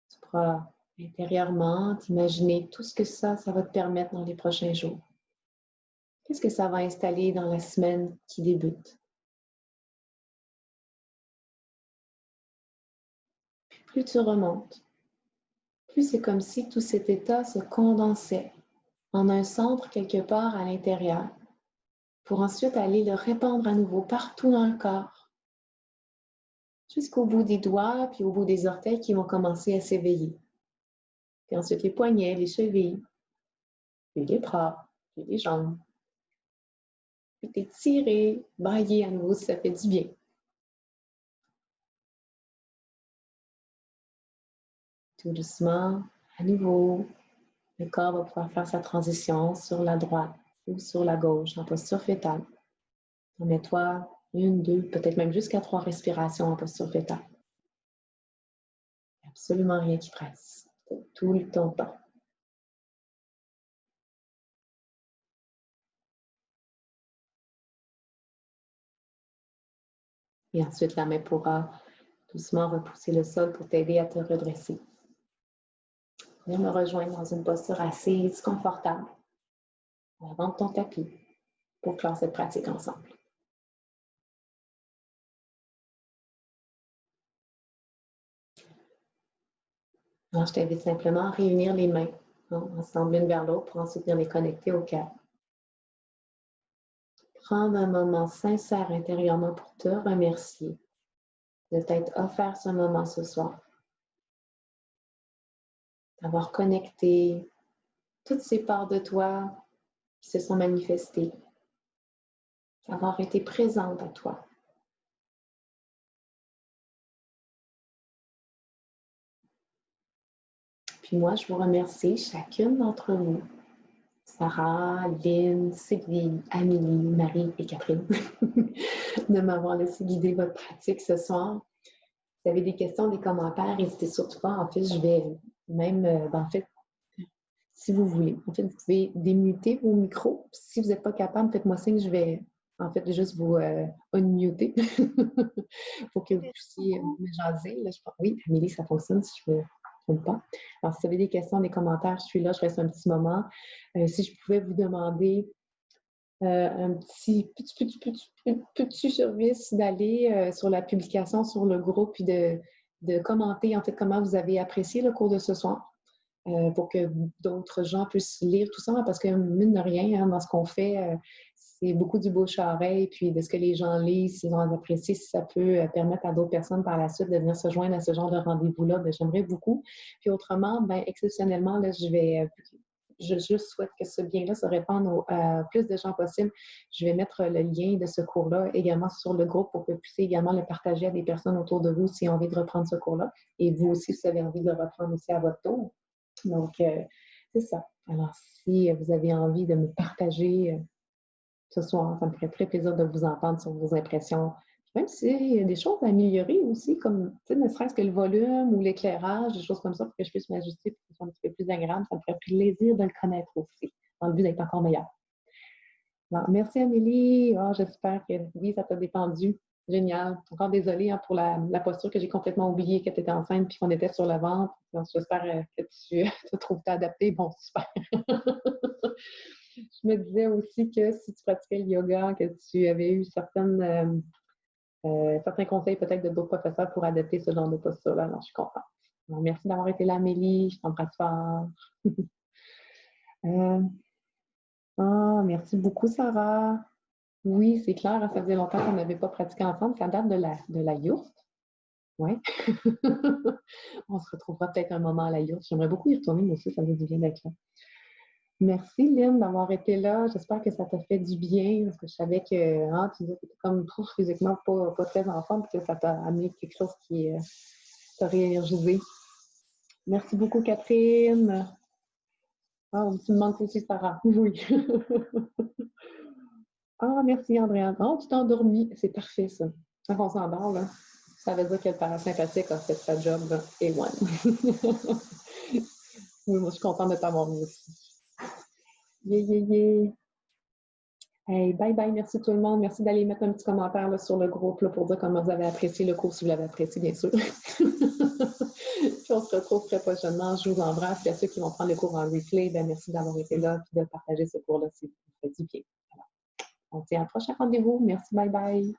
A: Tu pourras intérieurement t'imaginer tout ce que ça va te permettre dans les prochains jours. Qu'est-ce que ça va installer dans la semaine qui débute? Puis plus tu remontes, plus c'est comme si tout cet état se condensait en un centre quelque part à l'intérieur, pour ensuite aller le répandre à nouveau partout dans le corps, jusqu'au bout des doigts, puis au bout des orteils qui vont commencer à s'éveiller. Puis ensuite les poignets, les chevilles, puis les bras, puis les jambes. Puis t'étirer, brailler à nouveau si ça fait du bien. Tout doucement, à nouveau, le corps va pouvoir faire sa transition sur la droite ou sur la gauche en posture fétale. Mets-toi une, deux, peut-être même jusqu'à 3 respirations en posture fétale. Absolument rien qui presse. Tout le ton temps. Et ensuite, la main pourra doucement repousser le sol pour t'aider à te redresser. Viens me rejoindre dans une posture assise, confortable, à l'avant de ton tapis, pour clore cette pratique ensemble. Alors, je t'invite simplement à réunir les mains ensemble l'une vers l'autre pour ensuite venir les connecter au cœur. Prendre un moment sincère intérieurement pour te remercier de t'être offert ce moment ce soir. D'avoir connecté toutes ces parts de toi qui se sont manifestées. D'avoir été présente à toi. Puis moi, je vous remercie chacune d'entre vous, Sarah, Lynn, Sylvie, Amélie, Marie et Catherine, de m'avoir laissé guider votre pratique ce soir. Si vous avez des questions, des commentaires, n'hésitez surtout pas. En fait, je vais même, en fait, si vous voulez, en fait, vous pouvez démuter vos micros. Si vous n'êtes pas capable, faites-moi signe, je vais en fait juste vous unmuter pour que vous puissiez me jaser. Là, oui, Amélie, ça fonctionne si je veux. Pas. Alors, si vous avez des questions, des commentaires, je suis là, je reste un petit moment. Si je pouvais vous demander un petit service d'aller sur la publication, sur le groupe, puis de commenter en fait comment vous avez apprécié le cours de ce soir. Pour que d'autres gens puissent lire tout ça, parce que mine de rien, dans ce qu'on fait, c'est beaucoup du bouche-à-oreille, puis de ce que les gens lisent, s'ils ont apprécié, si ça peut permettre à d'autres personnes par la suite de venir se joindre à ce genre de rendez-vous-là, j'aimerais beaucoup. Puis autrement, exceptionnellement, là, je juste souhaite que ce bien-là se répande à plus de gens possible. Je vais mettre le lien de ce cours-là également sur le groupe pour que vous puissiez également le partager à des personnes autour de vous si ont envie de reprendre ce cours-là. Et vous aussi, si vous avez envie de le reprendre aussi à votre tour. Donc, c'est ça. Alors, si vous avez envie de me partager ce soir, ça me ferait très plaisir de vous entendre sur vos impressions. Même s'il y a des choses à améliorer aussi, comme ne serait-ce que le volume ou l'éclairage, des choses comme ça, pour que je puisse m'ajuster pour que ce soit un petit peu plus agréable, ça me ferait plaisir de le connaître aussi, dans le but d'être encore meilleur. Alors, merci Amélie. Oh, j'espère que oui, ça t'a détendu. Génial. Encore désolée pour la posture que j'ai complètement oubliée que tu étais enceinte puis qu'on était sur le ventre. J'espère que tu te trouves adapté. Bon, super. Je me disais aussi que si tu pratiquais le yoga, que tu avais eu certains conseils peut-être de d'autres professeurs pour adapter ce genre de posture-là. Alors, je suis contente. Alors, merci d'avoir été là, Amélie. Je t'embrasse fort. Merci beaucoup, Sarah. Oui, c'est clair, ça faisait longtemps qu'on n'avait pas pratiqué ensemble. Ça date de la yourte. Oui. On se retrouvera peut-être un moment à la yourte. J'aimerais beaucoup y retourner, moi aussi, ça fait du bien d'être là. Merci, Lynn, d'avoir été là. J'espère que ça t'a fait du bien, parce que je savais que tu disais que tu étais comme physiquement pas très en forme, puis que ça t'a amené quelque chose qui t'a réénergisé. Merci beaucoup, Catherine. Tu me manques aussi, Sarah. Oui. Merci, Andréane. Tu t'es endormie. C'est parfait, ça. Quand on s'endort, là, ça veut dire que le parasympathique a fait sa job. Et ouais. Oui, moi, je suis contente de t'avoir mis aussi. Yeah. Hey, bye bye. Merci tout le monde. Merci d'aller mettre un petit commentaire là, sur le groupe là, pour dire comment vous avez apprécié le cours, si vous l'avez apprécié, bien sûr. Puis on se retrouve très prochainement. Je vous embrasse. Et à ceux qui vont prendre le cours en replay, merci d'avoir été là et de partager ce cours-là si vous fait du bien. Alors, on se dit à un prochain rendez-vous. Merci. Bye bye.